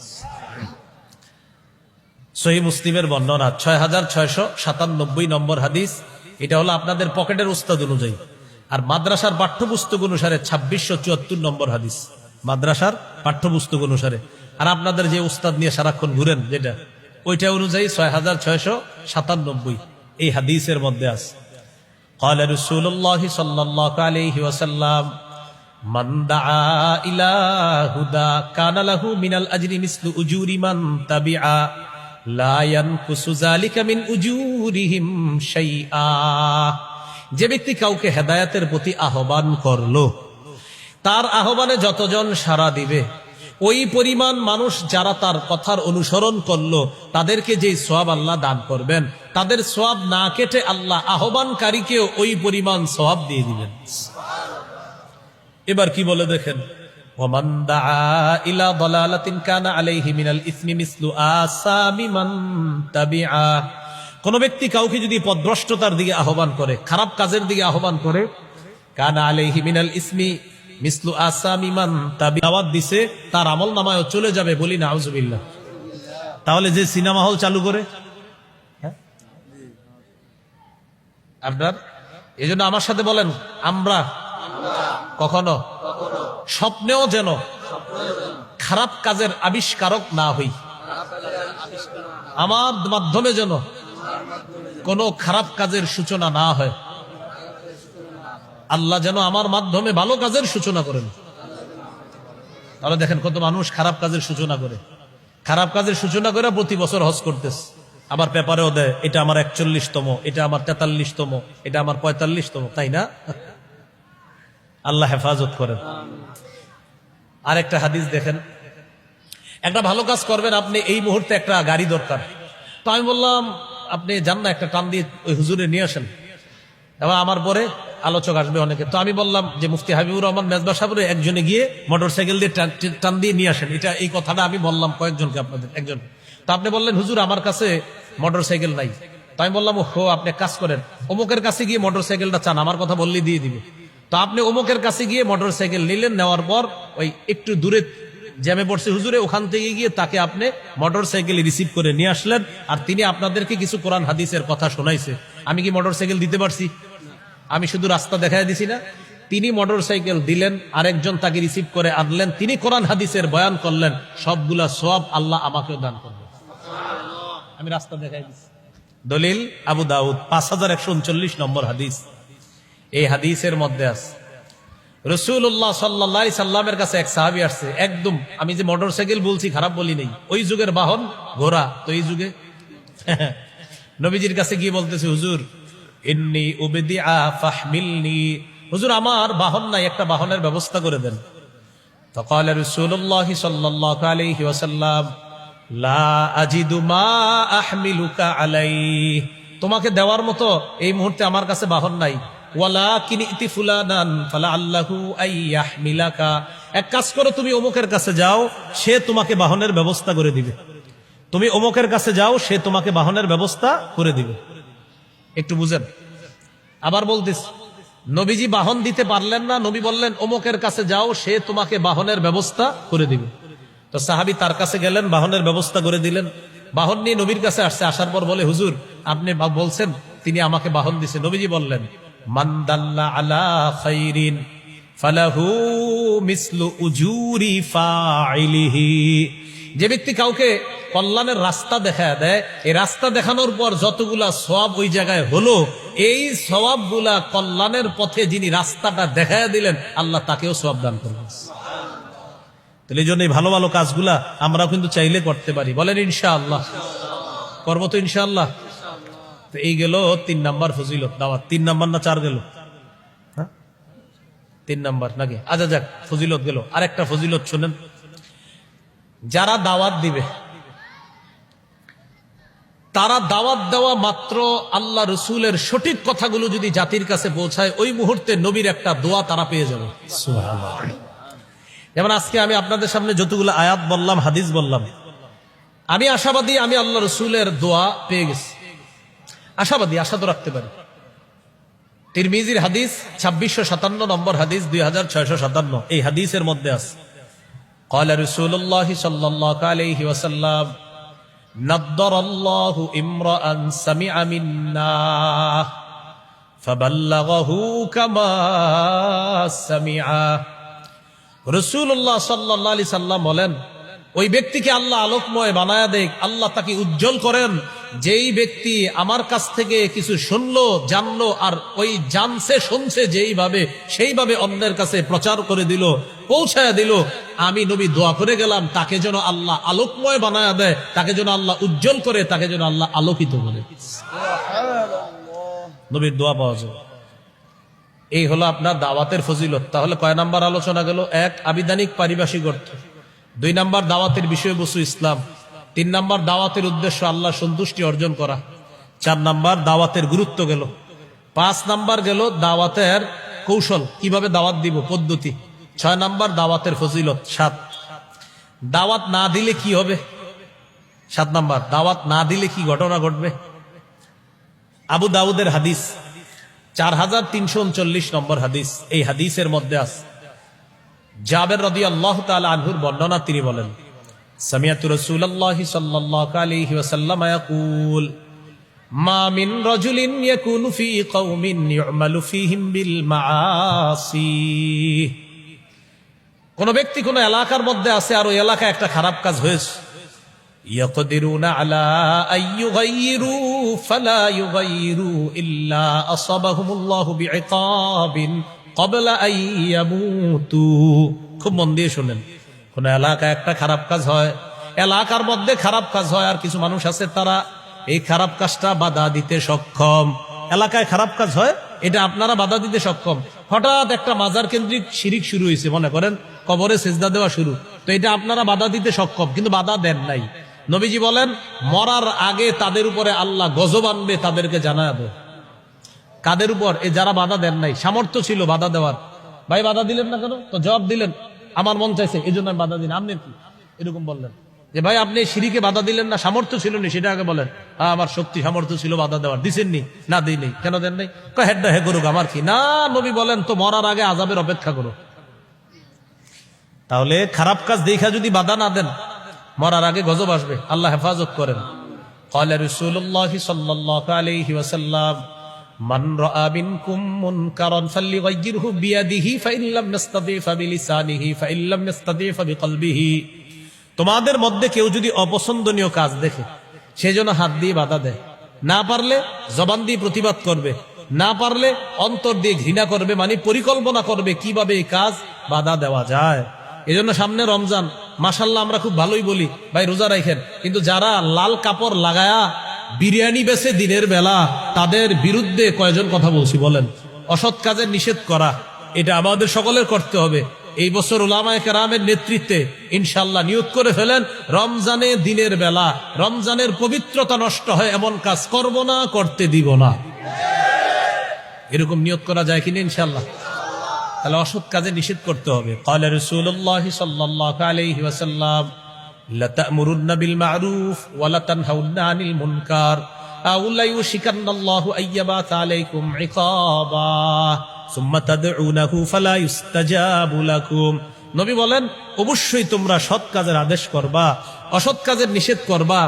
সহিহ মুসলিমের বর্ণনা 6697 নম্বর হাদিস। এটা হলো আপনাদের পকেটের উস্তাদ অনুযায়ী, আর মাদ্রাসার পাঠ্যপুস্তক অনুসারে 2674 নম্বর হাদিস, মাদ্রাসার পাঠ্যপুস্তক অনুসারে। আর আপনাদের যে উস্তাদ নিয়ে সারাক্ষণ ঘুরেন যেটা, ওইটা অনুযায়ী 6697 এই হাদিসের মধ্যে আছে। قال رسول الله صلى الله عليه وسلم من دعا إلى هدى كان له من الأجر مثل أجور من تبعا لا ينقص ذلك من أجورهم شيئا। যে ব্যক্তি কাউকে হেদায়েতের প্রতি আহ্বান করলো, তার আহ্বানে যতজন সাড়া দিবে, ওই পরিমাণ মানুষ যারা তার কথার অনুসরণ করলো, তাদেরকে যে সওয়াব আল্লাহ দান করবেন, তাদের সওয়াব না কেটে আল্লাহ আহ্বানকারীকেও ওই পরিমাণ সওয়াব দিয়ে দিবেন। এবার কি বলে দেখেন, ওমান দাআ ইলা দালালাতিন কানা আলাইহি মিনাল ইসমি মিসলু আসামি মান তাবিআ। কোন ব্যক্তি কাউকে যদি পথভ্রষ্টতার দিকে আহ্বান করে, খারাপ কাজের দিকে আহ্বান করে, কানা আলাইহি মিনাল ইসমি মিসলু আসামি মান তাবিআ, দাওয়াত দিছে, তার আমলনামায়ও চলে যাবে, বলি নাউজুবিল্লাহ। তাহলে যে সিনেমা হল চালু করে, আপনার এজন্য আমার সাথে বলেন, আমরা কখনো স্বপ্নেও যেন খারাপ কাজের আবিষ্কারক না হই, আমার মাধ্যমে যেন কোনো খারাপ কাজের সূচনা না হয়। আল্লাহ যেন আমার মাধ্যমে ভালো কাজের সূচনা করেন। তাহলে দেখেন কত মানুষ খারাপ কাজের সূচনা করে, খারাপ কাজের সূচনা করে প্রতি বছর হজ করতেছে, আবার পেপারেও দেয় এটা আমার 41তম, এটা আমার 43তম, এটা আমার 45তম, তাই না? আল্লাহ হেফাজত করেন। আরেকটা হাদিস দেখেন, একটা ভালো কাজ করবেন আপনি, এই মুহূর্তে একটা গাড়ি দরকার। তো আমি বললাম আপনি যান না, একটা টান দিয়ে ওই হুজুরে নিয়ে আসেন। এবার আমার পরে আলোচক আসবে অনেকে, তো আমি বললাম যে মুফতি হাবিবুর রহমান মেজবা সাহেবের একজনে গিয়ে মোটরসাইকেল দিয়ে টান দিয়ে নিয়ে আসেন। এটা এই কথাটা আমি বললাম কয়েকজনকে, আপনাদের একজন। তো আপনি বললেন হুজুর আমার কাছে মোটরসাইকেল নাই। তো আমি বললাম ও আপনি কাজ করেন, অমুকের কাছে গিয়ে মোটরসাইকেলটা চান, আমার কথা বললেই দিয়ে দিবে। তো আপনি অমুকের কাছে গিয়ে মোটরসাইকেল নিলেন, নেওয়ার পর ওই একটু দূরে জ্যামে পড়ছে হুজুরে, ওখান থেকে গিয়ে তাকে আপনি মোটরসাইকেল রিসিভ করে নিয়ে আসলেন, আর তিনি আপনাদেরকে কিছু কোরআন হাদিসের কথা শোনাইছে। আমি কি মোটরসাইকেল দিতে পারছি? আমি শুধু রাস্তা দেখাই দিছি না, তিনি মোটরসাইকেল দিলেন, আরেকজন তাকে রিসিভ করে আনলেন, তিনি কোরআন হাদিসের বয়ান করলেন, সবগুলা সওয়াব আল্লাহ আমাকেও দান করবেন। আমি রাস্তা দেখাই দিছি। দলিল আবু দাউদ 5139 নম্বর হাদিস। এই হাদিসের মধ্যে আছে রাসূলুল্লাহ সাল্লাল্লাহু আলাইহি সাল্লামের কাছে এক সাহাবী আসছে, একদম আমি যে মোটরসাইকেল বলছি খারাপ বলি নাই, ওই যুগের বাহন ঘোড়া, তো এই যুগে নবীজির কাছে গিয়ে বলতেছে হুজুর ইন্নী উবদিআ ফাহমিলনি, হুজুর আমার বাহন নাই, একটা বাহনের ব্যবস্থা করে দেন। ফাকালা রাসূলুল্লাহ সাল্লাল্লাহু আলাইহি ওয়াসাল্লাম লা আজিদু মা আহমিলুকা আলাইহি, তোমাকে দেওয়ার মতো এই মুহূর্তে আমার কাছে বাহন নাই। ওয়ালাকিন ইতি ফুলানান ফালাআল্লাহু আইয়াহমিলাকা, এক কাজ করো, তুমি অমুকের কাছে যাও, সে তোমাকে বাহনের ব্যবস্থা করে দিবে। তুমি অমুকের কাছে যাও, সে তোমাকে বাহনের ব্যবস্থা করে দিবে। একটু বুঝেন। আবার বলতেছি, নবীজি বাহন দিতে পারলেন না, নবী বললেন অমুকের কাছে যাও, সে তোমাকে বাহনের ব্যবস্থা করে দিবে। তো সাহাবী তার কাছে গেলেন, বাহনের ব্যবস্থা করে দিলেন। বাহন নিয়ে নবীর কাছে আসছে, আসার পর বলে হুজুর আপনি বলছেন তিনি আমাকে বাহন দিছে। নবীজি বললেন মান দাল্লা আলা খাইরিন ফালাহু মিসলু উজুরি ফাইলিহি, যে ব্যক্তি কাউকে কল্যাণের রাস্তা দেখা দেয়, এই রাস্তা দেখানোর পর যতগুলা সওয়াব ওই জায়গায় হলো, এই সওয়াবগুলা কল্যাণের পথে যিনি রাস্তাটা দেখায় দিলেন, আল্লাহ তাকেও সওয়াব দান করবেন। তাহলে এই জন্য এই ভালো ভালো কাজগুলা আমরা কিন্তু চাইলে করতে পারি, বলেন ইনশাআল্লাহ। করবো তো ইনশাআল্লাহ। তো এই গেল 3 নাম্বার ফজিলত, দাওয়াত। 3 নাম্বার না 4 গেল? 3 নাম্বার নাকি? আচ্ছা যাক, ফজিলত গেল। আরেকটা ফজিলত শুনেন, যারা দাওয়াত দিবে তারা দাওয়াত দেওয়া মাত্র আল্লাহ রসুলের সঠিক কথাগুলো যদি জাতির কাছে পৌঁছায়, ওই মুহূর্তে নবীর একটা দোয়া তারা পেয়ে যাবে। সুবহানাল্লাহ। যেমন আজকে আমি আপনাদের সামনে যতগুলো আয়াত বললাম, হাদিস বললাম, আমি আশাবাদী আমি আল্লাহ রসুলের দোয়া পেয়ে গেছি। আশাবাদী, আশা তো রাখতে পারি, তিরমিজির হাদিস 2657 নম্বর হাদিস, 2657 এই হাদিসের মধ্যে আছে قال رسول الله صلى الله عليه وسلم نضر الله امرأ سمع منا فبلغه كما سمع। রাসূলুল্লাহ সাল্লাল্লাহু আলাইহি সাল্লাম বলেন, ওই ব্যক্তিকে আল্লাহ আলোকময় বানায়া দেখ, আল্লাহ তাকে উজ্জ্বল করেন, যেই ব্যক্তি আমার কাছ থেকে কিছু শুনলো, জানলো, আর ওই জানছে শুনছে যেইভাবে সেইভাবে অন্যের কাছে প্রচার করে দিল, পৌঁছায়া দিল। আমি নবী দোয়া করে গেলাম তাকে যেন আল্লাহ আলোকময় বানায়া দেয়, তাকে যেন আল্লাহ উজ্জ্বল করে, তাকে যেন আল্লাহ আলোকিত করে। নবীর দোয়া পাওয়া যায়। এই হলো আপনার দাওয়াতের ফজিলত। তাহলে কয় নাম্বার আলোচনা গেল? 1, আবিধানিক পারিভাষিক অর্থ। 2 নাম্বার, দাওয়াতের বিষয়বস্তু ইসলাম। 3 নাম্বার, দাওয়াতের উদ্দেশ্য আল্লাহ সন্তুষ্টি অর্জন করা। 4 নাম্বার, দাওয়াতের গুরুত্ব গেল। 5 নাম্বার গেল দাওয়াতের কৌশল, কিভাবে দাওয়াত দিব, পদ্ধতি। 6 নাম্বার, দাওয়াতের ফজিলত। 7, দাওয়াত না দিলে কি হবে। 7 নাম্বার, দাওয়াত না দিলে কি ঘটনা ঘটবে। আবু দাউদের হাদিস 4339 নম্বর হাদিস। এই হাদিসের মধ্যে আছে জাবের রাদিয়াল্লাহু তাআলা আনহুর বর্ণনা। তিনি বলেন, সামিআতু রাসূলুল্লাহি সাল্লাল্লাহু আলাইহি ওয়াসাল্লাম ইয়াকুল মা মিন রাজুলিন ইয়াকুনু ফি কওমিন ইউমালু ফীহিম বিল মাআসি। কোন ব্যক্তি কোন এলাকার মধ্যে আছে আর ওই এলাকায় একটা খারাপ কাজ হয়েছে, ইয়াকদিরুনা আলা আইয়ুগাইরু ফালা ইউগাইরু ইল্লা আসাবাহুমুল্লাহু বিইকাবিন ক্বাবলা আইয়ামুতু। খুব মন দিয়ে শুনেন, কোন এলাকায় একটা খারাপ কাজ হয়, এলাকার মধ্যে খারাপ কাজ হয়, আর কিছু মানুষ আছে তারা এই খারাপ কাজটা বাধা দিতে সক্ষম। এলাকায় খারাপ কাজ হয়, এটা আপনারা বাধা দিতে সক্ষম। হঠাৎ একটা মাজার কেন্দ্রিক শিরিক শুরু হয়েছে, মনে করেন কবরে সেজদা দেওয়া শুরু, তো এটা আপনারা বাধা দিতে সক্ষম, কিন্তু বাধা দেন নাই। নবীজি বলেন, মরার আগে তাদের উপরে আল্লাহ গজব আনবে, তাদেরকে জানায় দেয়। কাদের উপর? এই যারা বাধা দেন নাই। সামর্থ্য ছিল বাধা দেওয়ার, ভাই বাধা দিলেন না কেন? তো জবাব দিলেন, আমার মন চাইছে এই জন্য আমি বাধা দিন। আপনি কি এরকম বললেন যে ভাই আপনি শিরিকে বাধা দিলেন না, সামর্থ্য ছিল না, সেটা আগে বলেন। আমার শক্তি সামর্থ্য ছিল বাধা দেওয়ার, দিছেন নি? না দিই নেই। কেন দেন নাই? হেডটা হে করুক, আমার কি। না, নবী বলেন তো মরার আগে আযাবের অপেক্ষা করো। তাহলে খারাপ কাজ দেখা যদি বাধা না দেন, মরার আগে গজব আসবে। আল্লাহ হেফাজত করেন। ক্বালা রাসূলুল্লাহি সাল্লাল্লাহু আলাইহি ওয়াসাল্লাম মান রাআ মিনকুম মুনকারান ফালইগাইয়িরহু বিয়াদিহি ফাইন লাম ইস্তাতি ফাবিলিসানিহি ফাইন লাম ইস্তাতি ফাবিকলবিহি। তোমাদের মধ্যে কেউ যদি অপছন্দনীয় কাজ দেখে, সেজন্য হাত দিয়ে বাধা দেয়, না পারলে জবান দিয়ে প্রতিবাদ করবে, না পারলে অন্তর দিয়ে ঘৃণা করবে, মানে পরিকল্পনা করবে কিভাবে এই কাজ বাধা দেওয়া যায়। এজন্য সামনে রমজান, মাশাআল্লাহ আমরা খুব ভালোই বলি ভাই রোজা রাখেন, কিন্তু যারা লাল কাপড় লাগায়া বিরিয়ানি বেচে দিনের বেলা, তাদের বিরুদ্ধে কয়জন কথা বলছি বলেন? অসৎ কাজের নিষেধ করা, এটা আমাদের সকলের করতে হবে। এই বছর উলামায়ে কেরামের নেতৃত্বে ইনশাআল্লাহ নিয়ত করে ফেলেন, রমজানে দিনের বেলা রমজানের পবিত্রতা নষ্ট হয় এমন কাজ করব না, করতে দিব না। এরকম নিয়ত করা যায় কিনা? ইনশাআল্লাহ। তাহলে অসৎ কাজে নিষেধ করতে হবে। ক্বালা রাসূলুল্লাহি সাল্লাল্লাহু আলাইহি ওয়াসাল্লাম লা তা'মুরুন্না বিল মা'রুফ ওয়া লা তানহাউন্না আনিল মুনকার আও লা ইউশিকান্নাল্লাহু আইয়াবাতা আলাইকুম ইকাবা সুম্মা তাদউনাহু ফালা ইস্তাজাবু লাকুম। নবী বলেন, অবশ্যই তোমরা সৎ কাজের আদেশ করবা, অসৎ কাজের নিষেধ করবা,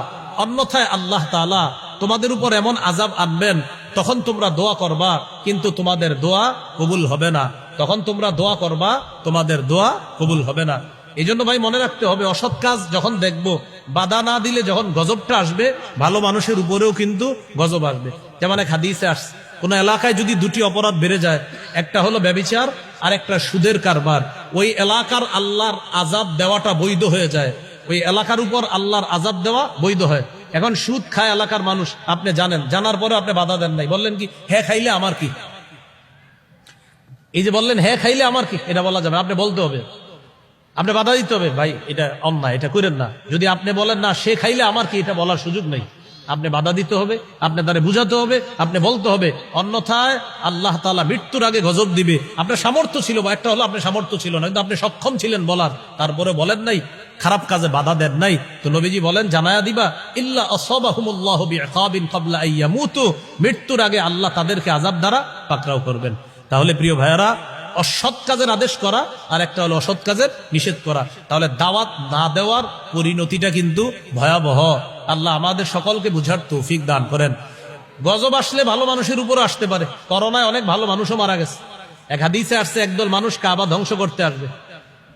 অন্যথায় আল্লাহ তাআলা তোমাদের উপর এমন আযাব আনবেন, তখন তোমরা দোয়া করবা কিন্তু তোমাদের দোয়া কবুল হবে না। তখন তোমরা দোয়া করবা, তোমাদের দোয়া কবুল হবে না। এই জন্য ভাই মনে রাখতে হবে, অসৎ কাজ যখন দেখবো, বাধা না দিলে যখন গজবটা আসবে, ভালো মানুষের উপরেও কিন্তু গজব আসবে। যেমন এক হাদিসে আসছে, কোন এলাকায় যদি দুটি অপরাধ বেড়ে যায়, একটা হলো ব্যভিচার আর একটা সুদের কারবার, ওই এলাকার আল্লাহর আযাব দেওয়াটা বৈধ হয়ে যায়। ওই এলাকার উপর আল্লাহর আযাব দেওয়া বৈধ হয়। এখন সুদ খায় এলাকার মানুষ, আপনি জানেন, জানার পরে আপনি বাধা দেন নাই, বললেন কি হ্যাঁ খাইলে আমার কি। এই যে বললেন হ্যাঁ খাইলে আমার কি, এটা বলা যাবে? আপনি বলতে হবে, আপনি বাধা দিতে হবে, ভাই এটা অন্যায়, এটা করেন না। যদি আপনি বলেন না সে খাইলে আমার কি, এটা বলার সুযোগ নেই। আপনি বাধা দিতে হবে, আপনি তারে বুঝাতে হবে, আপনি বলতে হবে, অন্যথায় আল্লাহ তাআলা মৃত্যুর আগে গজব দিবে। আপনার সামর্থ্য ছিল, বা একটা হলো আপনার সামর্থ্য ছিল না, কিন্তু আপনি সক্ষম ছিলেন বলার, তারপরে বলেন নাই, খারাপ কাজে বাধা দেন নাই। তো নবীজি বলেন জানায়া দিবা ইল্লা আসাবাহুমুল্লাহু বিইকাবিন ক্বাবলা আইয়ামুতু, মৃত্যুর আগে আল্লাহ তাদেরকে আযাব দ্বারা পাকড়াও করবেন। তাহলে প্রিয় ভাইয়েরা, অসৎ কাজের আদেশ করা আর একটা হলো অসৎ কাজের নিষেধ করা। তাহলে দাওয়াত না দেওয়ার পরিণতিটা কিন্তু ভয়াবহ। আল্লাহ আমাদের সকলকে বুঝার তৌফিক দান করেন। গজব আসলে ভালো মানুষের উপরে আসতে পারে। করোনায় অনেক ভালো মানুষও মারা গেছে। এক হাদিসে আসছে একদল মানুষ কাবা ধ্বংস করতে আসবে।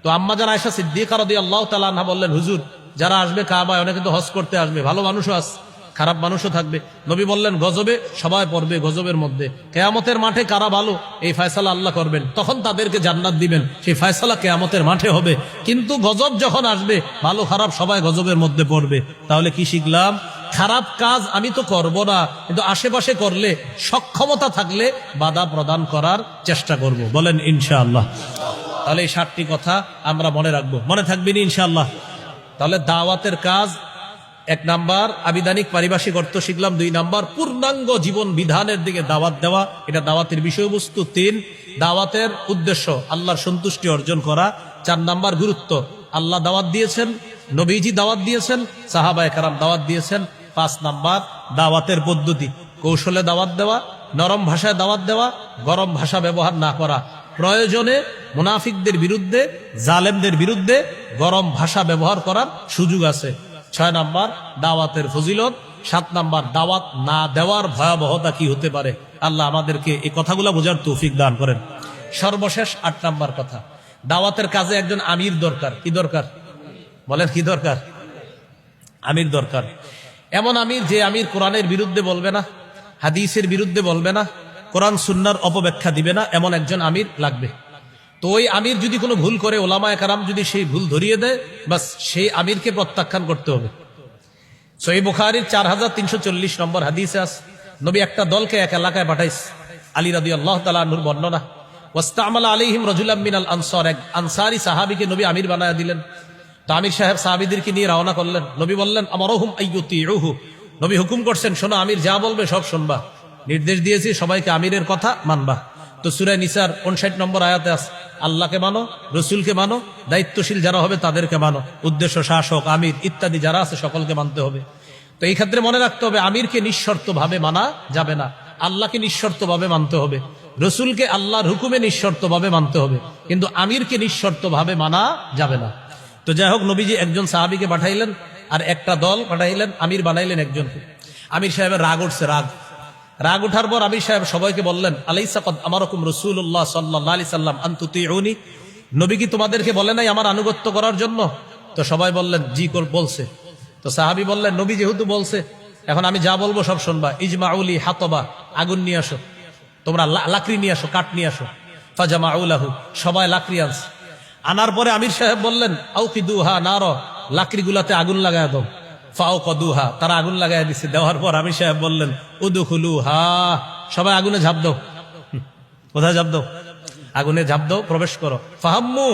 তো আম্মা জান আয়েশা সিদ্দিকা রাদিয়াল্লাহু তাআলা আনহা বললেন, হুজুর যারা আসবে কাবায় অনেকে তো হজ করতে আসবে, ভালো মানুষও আছে, খারাপ মানুষও থাকবে। নবী বললেন গজবে সবাই পড়বে, গজবের মধ্যে কিয়ামতের মাঠে কারা ভালো এই ফয়সালা আল্লাহ করবেন, তখন তাদেরকে জান্নাত দিবেন। সেই ফয়সালা কিয়ামতের মাঠে হবে। কিন্তু গজব যখন আসবে ভালো খারাপ সবাই গজবের মধ্যে পড়বে। তাহলে কি শিখলাম? খারাপ কাজ আমি তো করব না, কিন্তু আশেপাশে করলে সক্ষমতা থাকলে বাধা প্রদান করার চেষ্টা করব। বলেন ইনশাআল্লাহ। তাহলে এই 7টি কথা আমরা মনে রাখবো, মনে থাকবে না ইনশাআল্লাহ। তাহলে দাওয়াতের কাজ 1 নাম্বার আবিধানিক পারিভাষিক অর্থ শিখলাম। 2 নাম্বার পূর্ণাঙ্গ জীবন বিধানের দিকে দাওয়াত দেওয়া, এটা দাওয়াতের বিষয়বস্তু। 3 দাওয়াতের উদ্দেশ্য আল্লাহর সন্তুষ্টি অর্জন করা। 4 নাম্বার গুরুত্ব, আল্লাহ দাওয়াত দিয়েছেন, নবীজি দাওয়াত দিয়েছেন, সাহাবায়ে কেরাম দাওয়াত দিয়েছেন। 5 নাম্বার দাওয়াতের পদ্ধতি, কৌশলে দাওয়াত দেওয়া, নরম ভাষায় দাওয়াত দেওয়া, গরম ভাষা ব্যবহার না করা। প্রয়োজনে মুনাফিকদের বিরুদ্ধে, জালেমদের বিরুদ্ধে গরম ভাষা ব্যবহার করার সুযোগ আছে। 6 নাম্বার দাওয়াতের ফজিলত। 7 নাম্বার দাওয়াত না দেওয়ার ভয়াবহতা কি হতে পারে। আল্লাহ আমাদেরকে এই কথাগুলো বোঝার তৌফিক দান করেন। সর্বশেষ 8 নাম্বার কথা, দাওয়াতের কাজে একজন আমির দরকার। কি দরকার? বলেন কি দরকার? আমির দরকার। এমন আমির যে আমির কোরআনের বিরুদ্ধে বলবে না, হাদিসের বিরুদ্ধে বলবে না, কোরআন সুন্নাহর অপব্যাখ্যা দিবে না, এমন একজন আমির লাগবে। তো ওই আমির যদি কোনো ভুল করে, ওলামায়ে কেরাম যদি সেই ভুল ধরিয়ে দেয়, বাস সেই আমিরকে প্রত্যাখ্যান করতে হবে। সহিহ বুখারীর 4340 নম্বর হাদিসে আছে, নবী একটা দলকে এক এলাকায় পাঠাইছে। আলী রাদিয়াল্লাহু তাআলা আনহুর বর্ণনা, ওয়াস্তামালা আলাইহিম রাজুলাম মিনাল আনসার, এক আনসারী সাহাবীকে নবী আমির বানায়া দিলেন। তো আমির সাহেব সাহাবীদেরকে নিয়ে রওনা করলেন। নবী বললেন আমারহুম আইয়ুতিউহু, নবী হুকুম করছেন শোনো আমির যা বলবে সব শুনবা, নির্দেশ দিয়েছি সবাইকে আমিরের কথা মানবা। তো সূরা নিসার 59 নম্বর আয়াতে আছে আল্লাহকে মানো, রসুলকে মানো, দায়িত্বশীল যারা হবে তাদেরকে মানো, উদ্দেশ্য শাসক আমির ইত্যাদি যারা আছে সকলকে মানতে হবে। তো এই ক্ষেত্রে মনে রাখতে হবে আমিরকে নিঃশর্ত ভাবে মানা যাবে না, আল্লাহকে নিঃশর্ত ভাবে মানতে হবে, রসুলকে আল্লাহর হুকুমে নিঃশর্ত ভাবে মানতে হবে, কিন্তু আমিরকে নিঃশর্ত ভাবে মানা যাবে না। তো যাই হোক, নবীজি একজন সাহাবীকে পাঠাইলেন আর একটা দল পাঠাইলেন, আমির বানাইলেন একজনকে। আমির সাহেবের রাগ উঠছে, রাগ উঠার পর আমির সাহেব সবাইকে বললেন আলাইসা কদ আমারকুম রাসূলুল্লাহ সাল্লাল্লাহু আলাইহি সাল্লাম আন তুতিউনি, নবী কি তোমাদেরকে বলে নাই আমার আনুগত্য করার জন্য? তো সবাই বললেন জি বলছে। তো সাহাবী বললেন নবী যেহেতু বলছে এখন আমি যা বলবো সব শুনবা। ইজমাউলি হাতবা, আগুন নিয়ে আসো, তোমরা লাকড়ি নিয়ে আসো, কাঠ নিয়ে আসো। ফাজামাউলাহু, সবাই লাকড়ি আনছে। আনার পরে আমির সাহেব বললেন আউকিদুহা নার, লাকড়িগুলাতে আগুন লাগায় দাও। ফাওকাদুহা, তারা আগুন লাগায় দিছে। দেওয়ার পর আমির সাহেব বললেন উদখুলুহা, সবাই আগুনে ঝাঁপ দাও। কোথায় ঝাঁপ দাও? আগুনে ঝাঁপ দাও, প্রবেশ করো। ফাহাম্মু,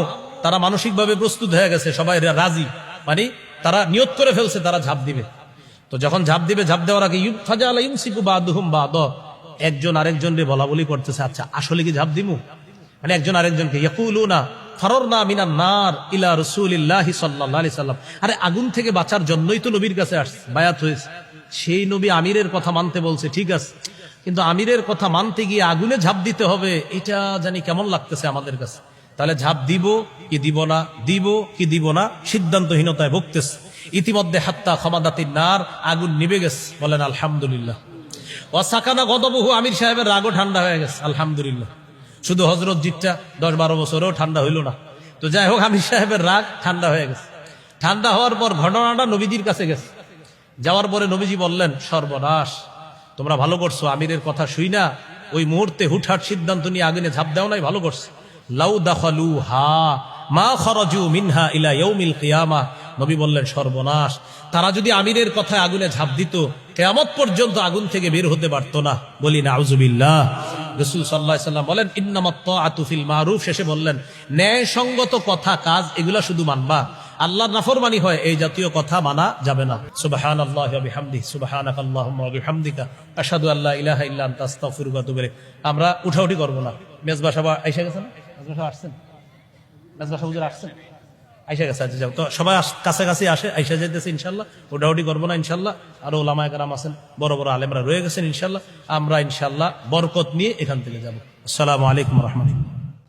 তারা মানসিকভাবে প্রস্তুত হয়ে গেছে, সবাই রাজি, মানে তারা নিয়ত করে ফেলছে তারা ঝাঁপ দিবে। তো যখন ঝাঁপ দিবে, ঝাঁপ দেওয়ার আগে ফাজালা ইউমসিকু বাদুহুম বাদ, একজন আরেকজনকে বলা বলি করতেছে আচ্ছা আসলে কি ঝাঁপ দিমু, মানে একজন আরেকজনকে। ইয়াকুলুনা ফারারনা মিনান নার ইলা রাসূলিল্লাহি সাল্লাল্লাহু আলাইহি সাল্লাম, আরে আগুন থেকে বাঁচার জন্যই তো নবীর কাছে আসছে, বায়াত হয়েছে। সেই নবী আমিরের কথা মানতে বলছে, ঠিক আছে, কিন্তু আমিরের কথা মানতে গিয়ে আগুনে ঝাঁপ দিতে হবে, এটা জানি কেমন লাগতেছে আমাদের কাছে। তাহলে ঝাঁপ দিব কি দিব না, দিব কি দিব না, সিদ্ধান্তহীনতায় ভুগতেছে। ইতিমধ্যে হাত্তা খামাদাতিন নার, আগুন নিভে গেছে। বলেন আলহামদুলিল্লাহ। ওয়াসাকানা গদবহু, আমির সাহেবের রাগও ঠান্ডা হয়ে গেছে, আলহামদুলিল্লাহ। শুধু হযরত জিতটা 10-12 বছরেও ঠান্ডা হইল না। তো যাই হোক, আমির সাহেবের রাগ ঠান্ডা হয়ে গেছে। ঠান্ডা হওয়ার পর ঘটনাটা নবীজির কাছে গেছে। যাওয়ার পরে নবীজি বললেন সর্বনাশ, তোমরা ভালো করছো, আমিরের কথা শুই না ওই মুহূর্তে হুটহাট সিদ্ধান্ত নিয়ে আগুনে ঝাঁপ দেও নাই, ভালো করছো। লাউ দাখালুহা মা খারাজু মিনহা ইলা ইয়াউমিল কিয়ামা, নবী বললেন সর্বনাশ, তারা যদি আমিরের কথায় আগুনে ঝাঁপ দিত কিয়ামত পর্যন্ত আগুন থেকে বের হতে পারতো না। বলি নাউজুবিল্লাহ। রাসূল সাল্লাল্লাহু আলাইহি সাল্লাম বলেন ইন্নামাত তাআতু ফিল মারুফ, শেষে বললেন ন্যায়সঙ্গত কথা কাজ এগুলা শুধু মানবা, আল্লাহর নাফরমানি হয় এই জাতীয় কথা মানা যাবে না। সুবহানাল্লাহি ওয়া বিহামদিহি, সুবহানাকাল্লাহুম্মা ওয়া বিহামদিকা, আশহাদু আল্লা ইলাহা ইল্লা আনতা, আস্তাগফিরুকা ওয়া আতুবু ইলাইক। আমরা উঠাউঠি করব না। মেজবা সাহেব এসে গেছেন, মেজবা সাহেব আসছেন, মেজবা সাহেব হুজুর আসছেন, আইসা গেছে, আচ্ছা যাও। তো সবাই কাছাকাছি আসে, আইসা যেতেছে ইনশাল্লাহ, ওটাউটি করবো না ইনশাল্লাহ। আরো ওলামায়ে কেরাম আছেন, বড় বড় আলেমরা রয়ে গেছেন ইনশাল্লাহ। আমরা ইনশাল্লাহ বরকত নিয়ে এখান থেকে যাবো। আসসালামু আলাইকুম রহমতুল্লাহ।